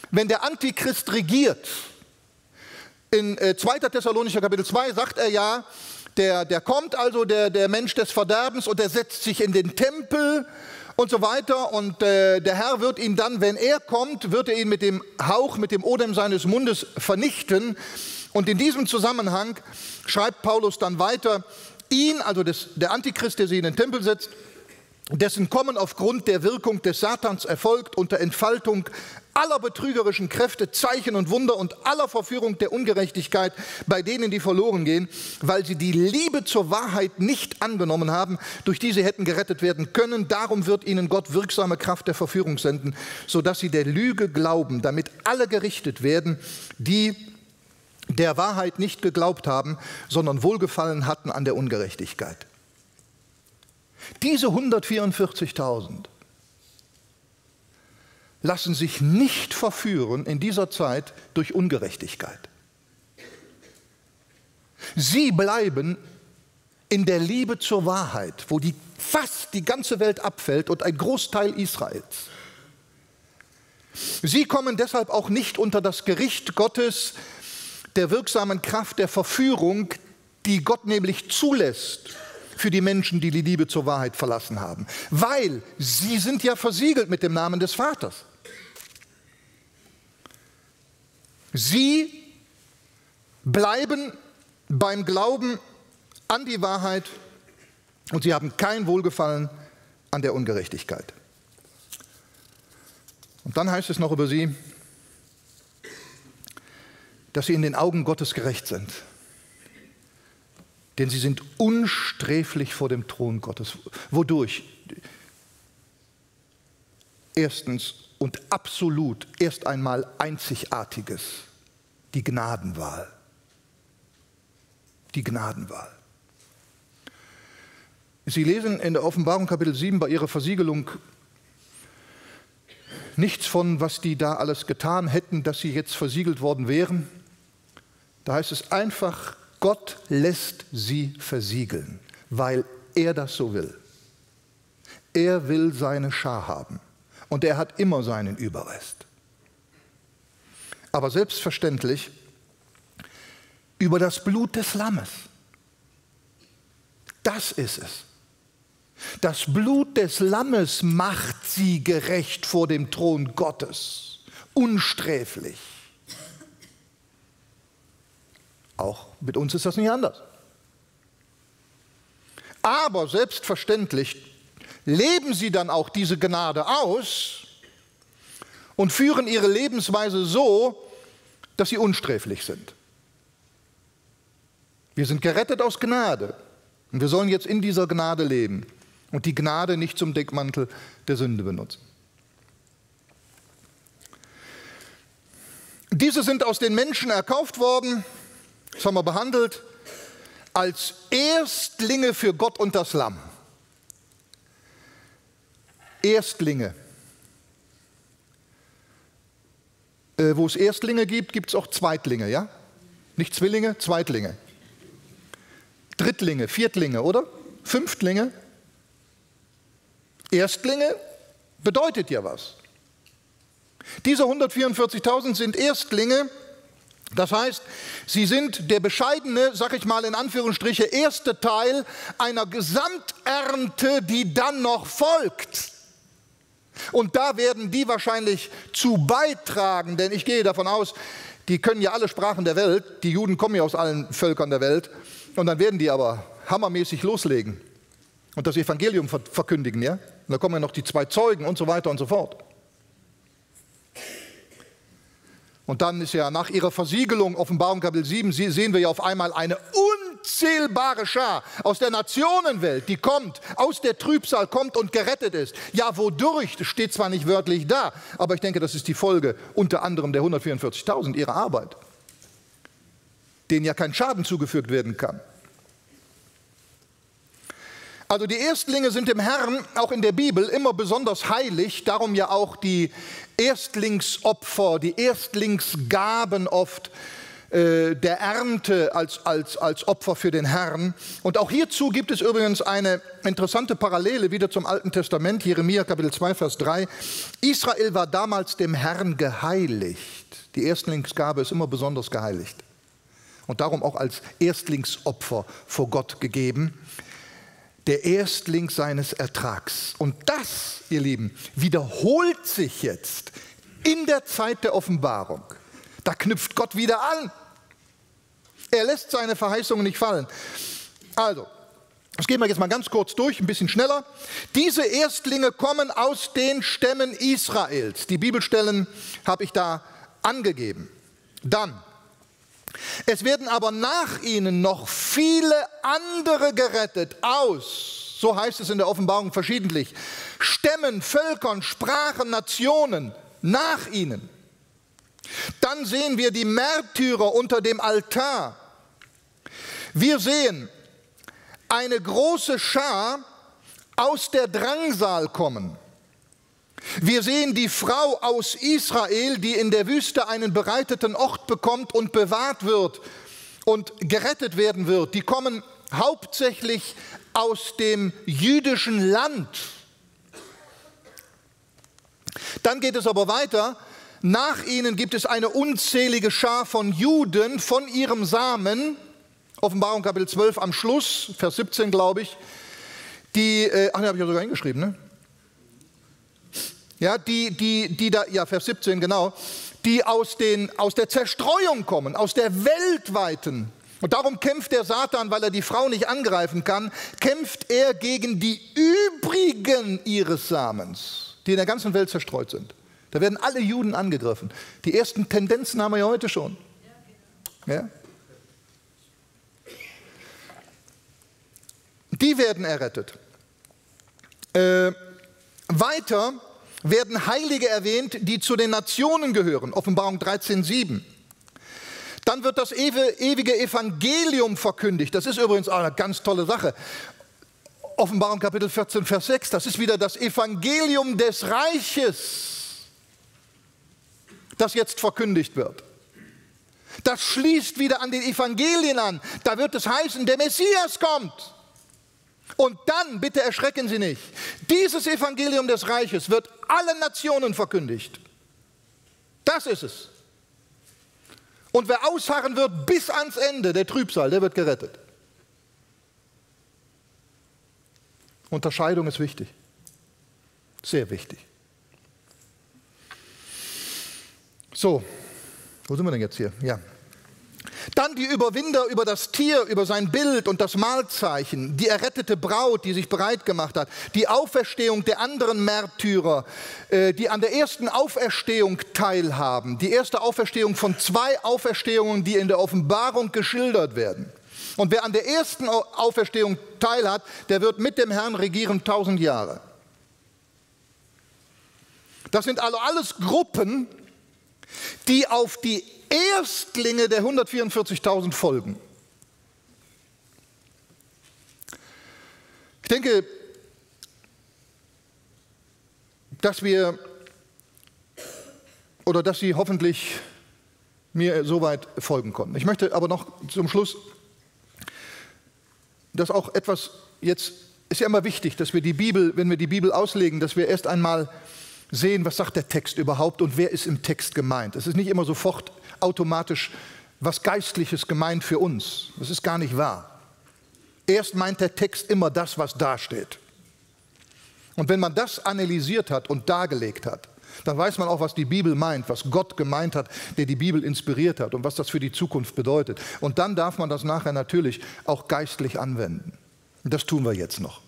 wenn der Antichrist regiert. In 2. Thessalonicher Kapitel 2 sagt er ja, der kommt also, der Mensch des Verderbens, und der setzt sich in den Tempel und so weiter, und der Herr wird ihn dann, wenn er kommt, wird er ihn mit dem Hauch, mit dem Odem seines Mundes vernichten. Und in diesem Zusammenhang schreibt Paulus dann weiter, ihn, also der Antichrist, der sie in den Tempel setzt, dessen Kommen aufgrund der Wirkung des Satans erfolgt unter Entfaltung aller betrügerischen Kräfte, Zeichen und Wunder und aller Verführung der Ungerechtigkeit bei denen, die verloren gehen, weil sie die Liebe zur Wahrheit nicht angenommen haben, durch die sie hätten gerettet werden können. Darum wird ihnen Gott wirksame Kraft der Verführung senden, sodass sie der Lüge glauben, damit alle gerichtet werden, die der Wahrheit nicht geglaubt haben, sondern Wohlgefallen hatten an der Ungerechtigkeit. Diese 144.000 lassen sich nicht verführen in dieser Zeit durch Ungerechtigkeit. Sie bleiben in der Liebe zur Wahrheit, wo fast die ganze Welt abfällt und ein Großteil Israels. Sie kommen deshalb auch nicht unter das Gericht Gottes, der wirksamen Kraft der Verführung, die Gott nämlich zulässt für die Menschen, die die Liebe zur Wahrheit verlassen haben. Weil sie sind ja versiegelt mit dem Namen des Vaters. Sie bleiben beim Glauben an die Wahrheit und sie haben kein Wohlgefallen an der Ungerechtigkeit. Und dann heißt es noch über sie, dass sie in den Augen Gottes gerecht sind. Denn sie sind unsträflich vor dem Thron Gottes. Wodurch? Erstens und absolut erst einmal Einzigartiges, die Gnadenwahl. Die Gnadenwahl. Sie lesen in der Offenbarung Kapitel 7 bei ihrer Versiegelung nichts von, was die da alles getan hätten, dass sie jetzt versiegelt worden wären. Da heißt es einfach, Gott lässt sie versiegeln, weil er das so will. Er will seine Schar haben und er hat immer seinen Überrest. Aber selbstverständlich über das Blut des Lammes. Das ist es. Das Blut des Lammes macht sie gerecht vor dem Thron Gottes, unsträflich. Auch mit uns ist das nicht anders. Aber selbstverständlich leben sie dann auch diese Gnade aus und führen ihre Lebensweise so, dass sie unsträflich sind. Wir sind gerettet aus Gnade. Und wir sollen jetzt in dieser Gnade leben und die Gnade nicht zum Deckmantel der Sünde benutzen. Diese sind aus den Menschen erkauft worden, das haben wir behandelt, als Erstlinge für Gott und das Lamm. Erstlinge. Wo es Erstlinge gibt, gibt es auch Zweitlinge, ja? Nicht Zwillinge, Zweitlinge. Drittlinge, Viertlinge, oder? Fünftlinge. Erstlinge bedeutet ja was. Diese 144.000 sind Erstlinge, das heißt, sie sind der bescheidene, sag ich mal in Anführungsstriche, erste Teil einer Gesamternte, die dann noch folgt. Und da werden die wahrscheinlich zu beitragen, denn ich gehe davon aus, die können ja alle Sprachen der Welt, die Juden kommen ja aus allen Völkern der Welt, und dann werden die aber hammermäßig loslegen und das Evangelium verkündigen, ja? Und da kommen ja noch die 2 Zeugen und so weiter und so fort. Und dann ist ja nach ihrer Versiegelung, Offenbarung Kapitel 7, sehen wir ja auf einmal eine unzählbare Schar aus der Nationenwelt, die kommt, aus der Trübsal kommt und gerettet ist. Ja, wodurch? Das steht zwar nicht wörtlich da, aber ich denke, das ist die Folge unter anderem der 144.000 ihrer Arbeit, denen ja kein Schaden zugefügt werden kann. Also die Erstlinge sind dem Herrn, auch in der Bibel, immer besonders heilig, darum ja auch die Erstlingsopfer, die Erstlingsgaben oft der Ernte als Opfer für den Herrn. Und auch hierzu gibt es übrigens eine interessante Parallele wieder zum Alten Testament, Jeremia Kapitel 2, Vers 3. Israel war damals dem Herrn geheiligt. Die Erstlingsgabe ist immer besonders geheiligt und darum auch als Erstlingsopfer vor Gott gegeben. Der Erstling seines Ertrags. Und das, ihr Lieben, wiederholt sich jetzt in der Zeit der Offenbarung. Da knüpft Gott wieder an. Er lässt seine Verheißungen nicht fallen. Also, das gehen wir jetzt mal ganz kurz durch, ein bisschen schneller. Diese Erstlinge kommen aus den Stämmen Israels. Die Bibelstellen habe ich da angegeben. Dann, es werden aber nach ihnen noch viele andere gerettet aus, so heißt es in der Offenbarung verschiedentlich, Stämmen, Völkern, Sprachen, Nationen, nach ihnen. Dann sehen wir die Märtyrer unter dem Altar. Wir sehen eine große Schar aus der Drangsal kommen. Wir sehen die Frau aus Israel, die in der Wüste einen bereiteten Ort bekommt und bewahrt wird und gerettet werden wird. Die kommen hauptsächlich aus dem jüdischen Land. Dann geht es aber weiter. Nach ihnen gibt es eine unzählige Schar von Juden, von ihrem Samen, Offenbarung Kapitel 12 am Schluss, Vers 17 glaube ich, die habe ich ja sogar hingeschrieben, ne? Ja, die da, ja, Vers 17, genau, die aus der Zerstreuung kommen, aus der weltweiten. Und darum kämpft der Satan, weil er die Frau nicht angreifen kann, kämpft er gegen die übrigen ihres Samens, die in der ganzen Welt zerstreut sind. Da werden alle Juden angegriffen. Die ersten Tendenzen haben wir ja heute schon. Ja? Die werden errettet. Weiter werden Heilige erwähnt, die zu den Nationen gehören, Offenbarung 13,7. Dann wird das ewige Evangelium verkündigt. Das ist übrigens auch eine ganz tolle Sache. Offenbarung Kapitel 14, Vers 6, das ist wieder das Evangelium des Reiches, das jetzt verkündigt wird. Das schließt wieder an den Evangelien an. Da wird es heißen, der Messias kommt. Und dann, bitte erschrecken Sie nicht, dieses Evangelium des Reiches wird allen Nationen verkündigt. Das ist es. Und wer ausharren wird bis ans Ende, der Trübsal, der wird gerettet. Unterscheidung ist wichtig. Sehr wichtig. So, wo sind wir denn jetzt hier? Ja. Dann die Überwinder über das Tier, über sein Bild und das Mahlzeichen, die errettete Braut, die sich bereit gemacht hat, die Auferstehung der anderen Märtyrer, die an der ersten Auferstehung teilhaben, die erste Auferstehung von 2 Auferstehungen, die in der Offenbarung geschildert werden. Und wer an der ersten Auferstehung teilhat, der wird mit dem Herrn regieren 1000 Jahre. Das sind also alles Gruppen, die auf die Erstlinge der 144.000 folgen. Ich denke, dass Sie hoffentlich mir soweit folgen konnten. Ich möchte aber noch zum Schluss, dass auch etwas jetzt, ist ja immer wichtig, dass wir die Bibel, wenn wir die Bibel auslegen, dass wir erst einmal sehen, was sagt der Text überhaupt und wer ist im Text gemeint. Es ist nicht immer sofort automatisch was Geistliches gemeint für uns. Das ist gar nicht wahr. Erst meint der Text immer das, was da steht. Und wenn man das analysiert hat und dargelegt hat, dann weiß man auch, was die Bibel meint, was Gott gemeint hat, der die Bibel inspiriert hat und was das für die Zukunft bedeutet. Und dann darf man das nachher natürlich auch geistlich anwenden. Und das tun wir jetzt noch.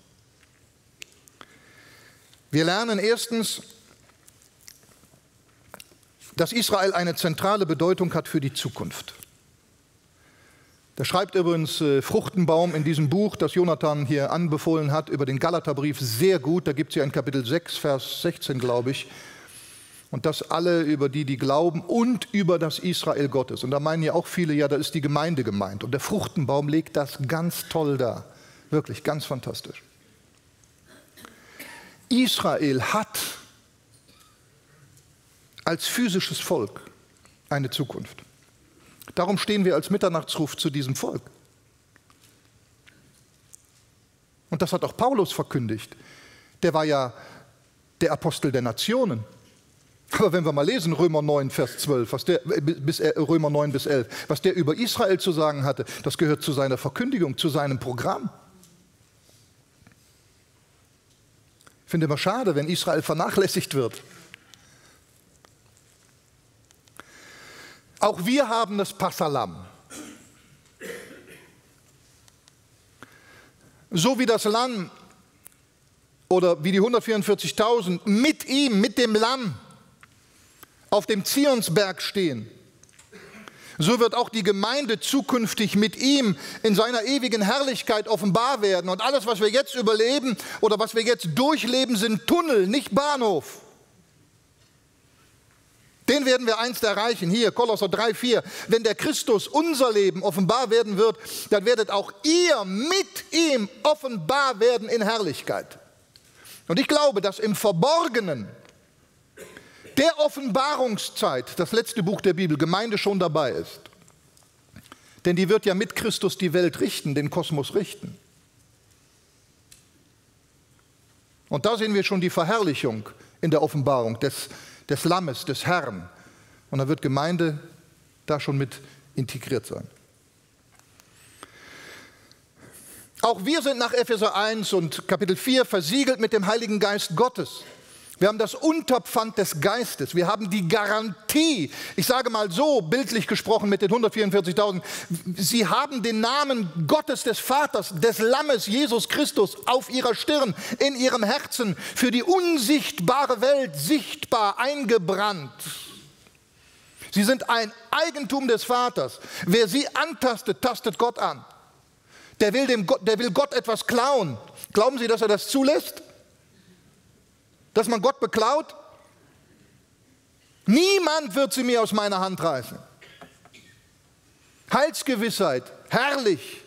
Wir lernen erstens, dass Israel eine zentrale Bedeutung hat für die Zukunft. Da schreibt übrigens Fruchtenbaum in diesem Buch, das Jonathan hier anbefohlen hat, über den Galaterbrief sehr gut. Da gibt es ja in Kapitel 6, Vers 16, glaube ich. Und das alle über die glauben und über das Israel Gottes. Und da meinen ja auch viele, ja, da ist die Gemeinde gemeint. Und der Fruchtenbaum legt das ganz toll dar. Wirklich ganz fantastisch. Israel hat als physisches Volk eine Zukunft. Darum stehen wir als Mitternachtsruf zu diesem Volk. Und das hat auch Paulus verkündigt. Der war ja der Apostel der Nationen. Aber wenn wir mal lesen, Römer 9, Vers 12, Römer 9 bis 11, was der über Israel zu sagen hatte, das gehört zu seiner Verkündigung, zu seinem Programm. Ich finde immer schade, wenn Israel vernachlässigt wird. Auch wir haben das Passalam. So wie das Lamm oder wie die 144.000 mit ihm, mit dem Lamm auf dem Zionsberg stehen, so wird auch die Gemeinde zukünftig mit ihm in seiner ewigen Herrlichkeit offenbar werden. Und alles, was wir jetzt überleben oder was wir jetzt durchleben, sind Tunnel, nicht Bahnhof. Den werden wir einst erreichen. Hier, Kolosser 3,4. Wenn der Christus unser Leben offenbar werden wird, dann werdet auch ihr mit ihm offenbar werden in Herrlichkeit. Und ich glaube, dass im Verborgenen der Offenbarungszeit, das letzte Buch der Bibel, Gemeinde schon dabei ist. Denn die wird ja mit Christus die Welt richten, den Kosmos richten. Und da sehen wir schon die Verherrlichung in der Offenbarung des Lammes, des Herrn. Und da wird Gemeinde da schon mit integriert sein. Auch wir sind nach Epheser 1 und Kapitel 4 versiegelt mit dem Heiligen Geist Gottes. Wir haben das Unterpfand des Geistes. Wir haben die Garantie, ich sage mal so bildlich gesprochen mit den 144.000, sie haben den Namen Gottes des Vaters, des Lammes Jesus Christus auf ihrer Stirn, in ihrem Herzen, für die unsichtbare Welt sichtbar eingebrannt. Sie sind ein Eigentum des Vaters. Wer sie antastet, tastet Gott an. Der will Gott etwas klauen. Glauben Sie, dass er das zulässt? Dass man Gott beklaut? Niemand wird sie mir aus meiner Hand reißen. Heilsgewissheit, herrlich.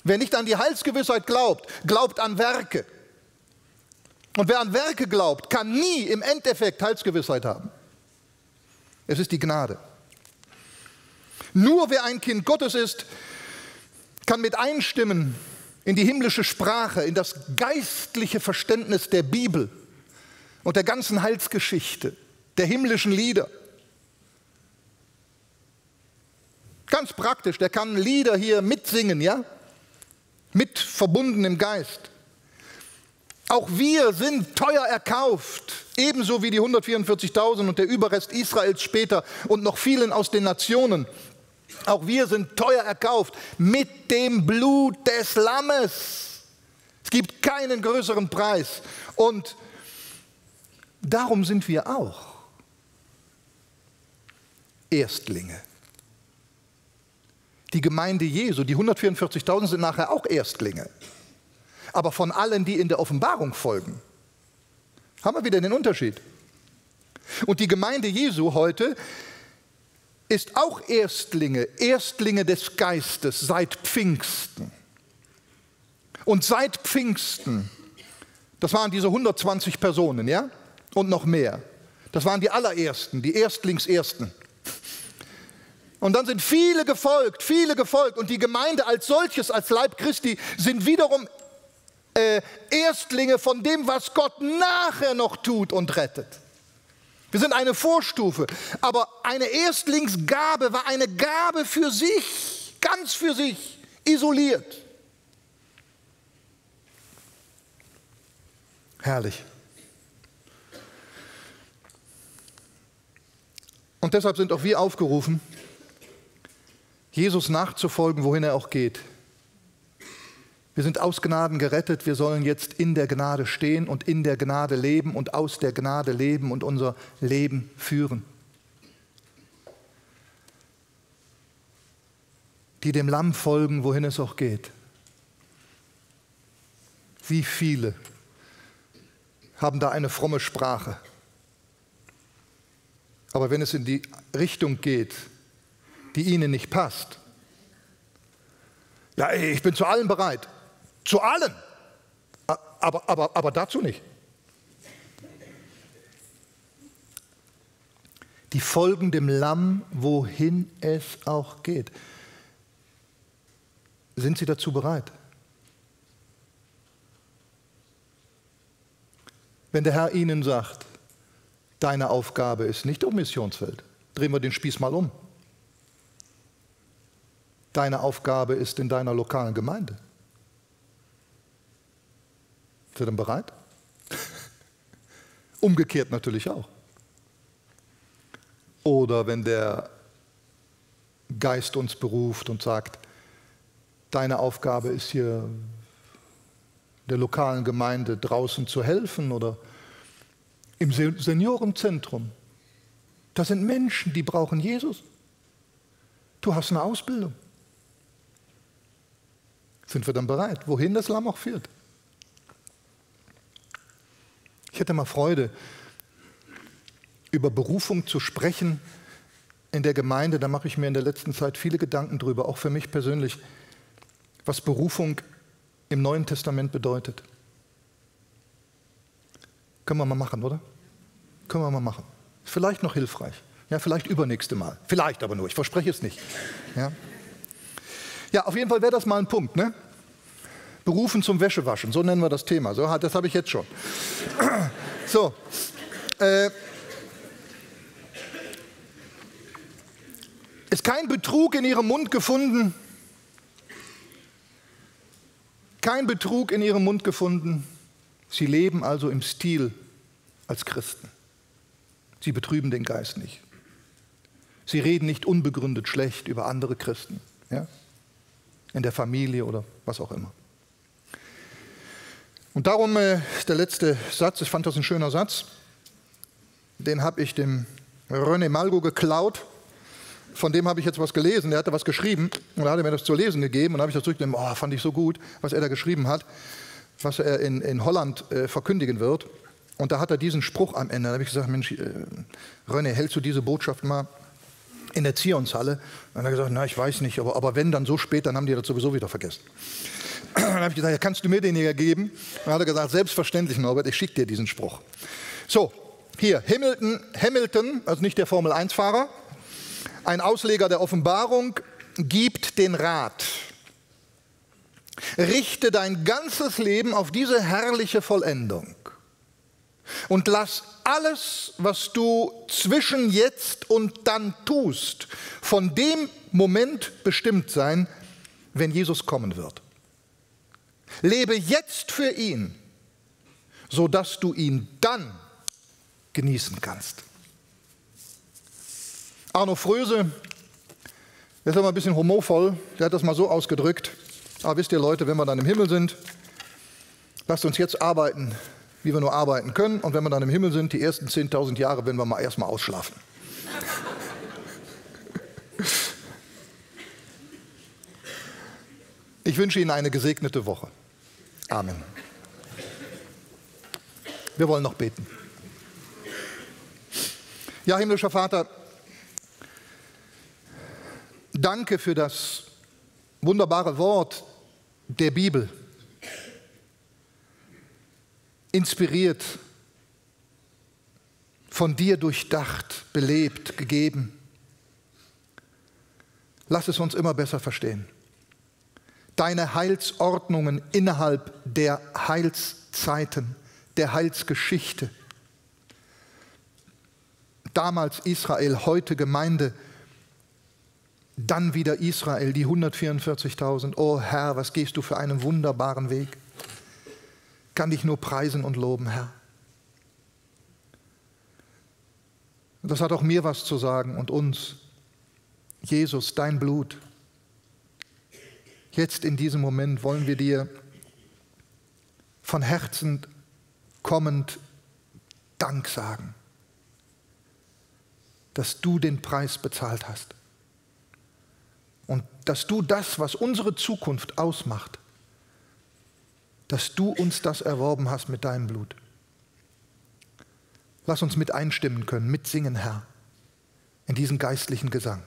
Wer nicht an die Heilsgewissheit glaubt, glaubt an Werke. Und wer an Werke glaubt, kann nie im Endeffekt Heilsgewissheit haben. Es ist die Gnade. Nur wer ein Kind Gottes ist, kann mit einstimmen in die himmlische Sprache, in das geistliche Verständnis der Bibel und der ganzen Heilsgeschichte, der himmlischen Lieder. Ganz praktisch, der kann Lieder hier mitsingen, ja? Mit verbunden im Geist. Auch wir sind teuer erkauft, ebenso wie die 144.000 und der Überrest Israels später und noch vielen aus den Nationen. Auch wir sind teuer erkauft mit dem Blut des Lammes. Es gibt keinen größeren Preis. Und darum sind wir auch Erstlinge. Die Gemeinde Jesu, die 144.000 sind nachher auch Erstlinge. Aber von allen, die in der Offenbarung folgen, haben wir wieder den Unterschied. Und die Gemeinde Jesu heute ist auch Erstlinge des Geistes seit Pfingsten. Und seit Pfingsten, das waren diese 120 Personen, ja? Und noch mehr. Das waren die allerersten, die Erstlingsersten. Und dann sind viele gefolgt. Und die Gemeinde als solches, als Leib Christi, sind wiederum Erstlinge von dem, was Gott nachher noch tut und rettet. Wir sind eine Vorstufe, aber eine Erstlingsgabe war eine Gabe für sich, ganz für sich, isoliert. Herrlich. Und deshalb sind auch wir aufgerufen, Jesus nachzufolgen, wohin er auch geht. Wir sind aus Gnaden gerettet, wir sollen jetzt in der Gnade stehen und in der Gnade leben und aus der Gnade leben und unser Leben führen. Die dem Lamm folgen, wohin es auch geht. Wie viele haben da eine fromme Sprache. Aber wenn es in die Richtung geht, die ihnen nicht passt, ja, ich bin zu allem bereit. Zu allem. Aber dazu nicht. Die folgen dem Lamm, wohin es auch geht. Sind sie dazu bereit? Wenn der Herr ihnen sagt, deine Aufgabe ist nicht auf Missionsfeld, drehen wir den Spieß mal um. Deine Aufgabe ist in deiner lokalen Gemeinde. Sind Sie denn bereit? Umgekehrt natürlich auch. Oder wenn der Geist uns beruft und sagt, deine Aufgabe ist hier der lokalen Gemeinde draußen zu helfen oder im Seniorenzentrum. Das sind Menschen, die brauchen Jesus. Du hast eine Ausbildung. Sind wir dann bereit, wohin das Lamm auch führt? Ich hätte mal Freude, über Berufung zu sprechen in der Gemeinde. Da mache ich mir in der letzten Zeit viele Gedanken drüber, auch für mich persönlich, was Berufung im Neuen Testament bedeutet. Können wir mal machen, oder? Können wir mal machen. Vielleicht noch hilfreich. Ja, vielleicht übernächste Mal. Vielleicht aber nur, ich verspreche es nicht. Ja, ja, auf jeden Fall wäre das mal ein Punkt, ne? Berufen zum Wäschewaschen, so nennen wir das Thema. So, das habe ich jetzt schon. So. Ist kein Betrug in ihrem Mund gefunden. Kein Betrug in ihrem Mund gefunden. Sie leben also im Stil als Christen. Sie betrüben den Geist nicht. Sie reden nicht unbegründet schlecht über andere Christen, ja? In der Familie oder was auch immer. Und darum ist der letzte Satz, ich fand das ein schöner Satz, den habe ich dem René Malgo geklaut, von dem habe ich jetzt was gelesen, der hatte was geschrieben und da hat er mir das zu lesen gegeben und da habe ich das zurückgenommen, oh, fand ich so gut, was er da geschrieben hat, was er in Holland verkündigen wird. Und da hat er diesen Spruch am Ende, da habe ich gesagt, Mensch, René, hältst du diese Botschaft mal in der Zionshalle? Und dann hat er gesagt, na, ich weiß nicht, aber wenn, dann so spät, dann haben die das sowieso wieder vergessen. Dann habe ich gesagt, ja, kannst du mir den hier geben? Dann hat er gesagt, selbstverständlich, Norbert, ich schicke dir diesen Spruch. So, hier, Hamilton, also nicht der Formel-1-Fahrer, ein Ausleger der Offenbarung, gibt den Rat. Richte dein ganzes Leben auf diese herrliche Vollendung und lass alles, was du zwischen jetzt und dann tust, von dem Moment bestimmt sein, wenn Jesus kommen wird. Lebe jetzt für ihn, sodass du ihn dann genießen kannst. Arno Fröse, der ist aber ein bisschen humorvoll, der hat das mal so ausgedrückt. Aber wisst ihr Leute, wenn wir dann im Himmel sind, lasst uns jetzt arbeiten, wie wir nur arbeiten können. Und wenn wir dann im Himmel sind, die ersten 10.000 Jahre, werden wir mal erstmal ausschlafen. Ich wünsche Ihnen eine gesegnete Woche. Amen. Wir wollen noch beten. Ja, himmlischer Vater, danke für das wunderbare Wort der Bibel. Inspiriert, von dir durchdacht, belebt, gegeben. Lass es uns immer besser verstehen. Deine Heilsordnungen innerhalb der Heilszeiten, der Heilsgeschichte. Damals Israel, heute Gemeinde, dann wieder Israel, die 144.000. Oh Herr, was gehst du für einen wunderbaren Weg. Kann dich nur preisen und loben, Herr. Das hat auch mir was zu sagen und uns. Jesus, dein Blut. Jetzt in diesem Moment wollen wir dir von Herzen kommend Dank sagen, dass du den Preis bezahlt hast und dass du das, was unsere Zukunft ausmacht, dass du uns das erworben hast mit deinem Blut. Lass uns mit einstimmen können, mitsingen, Herr, in diesem geistlichen Gesang.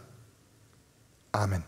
Amen.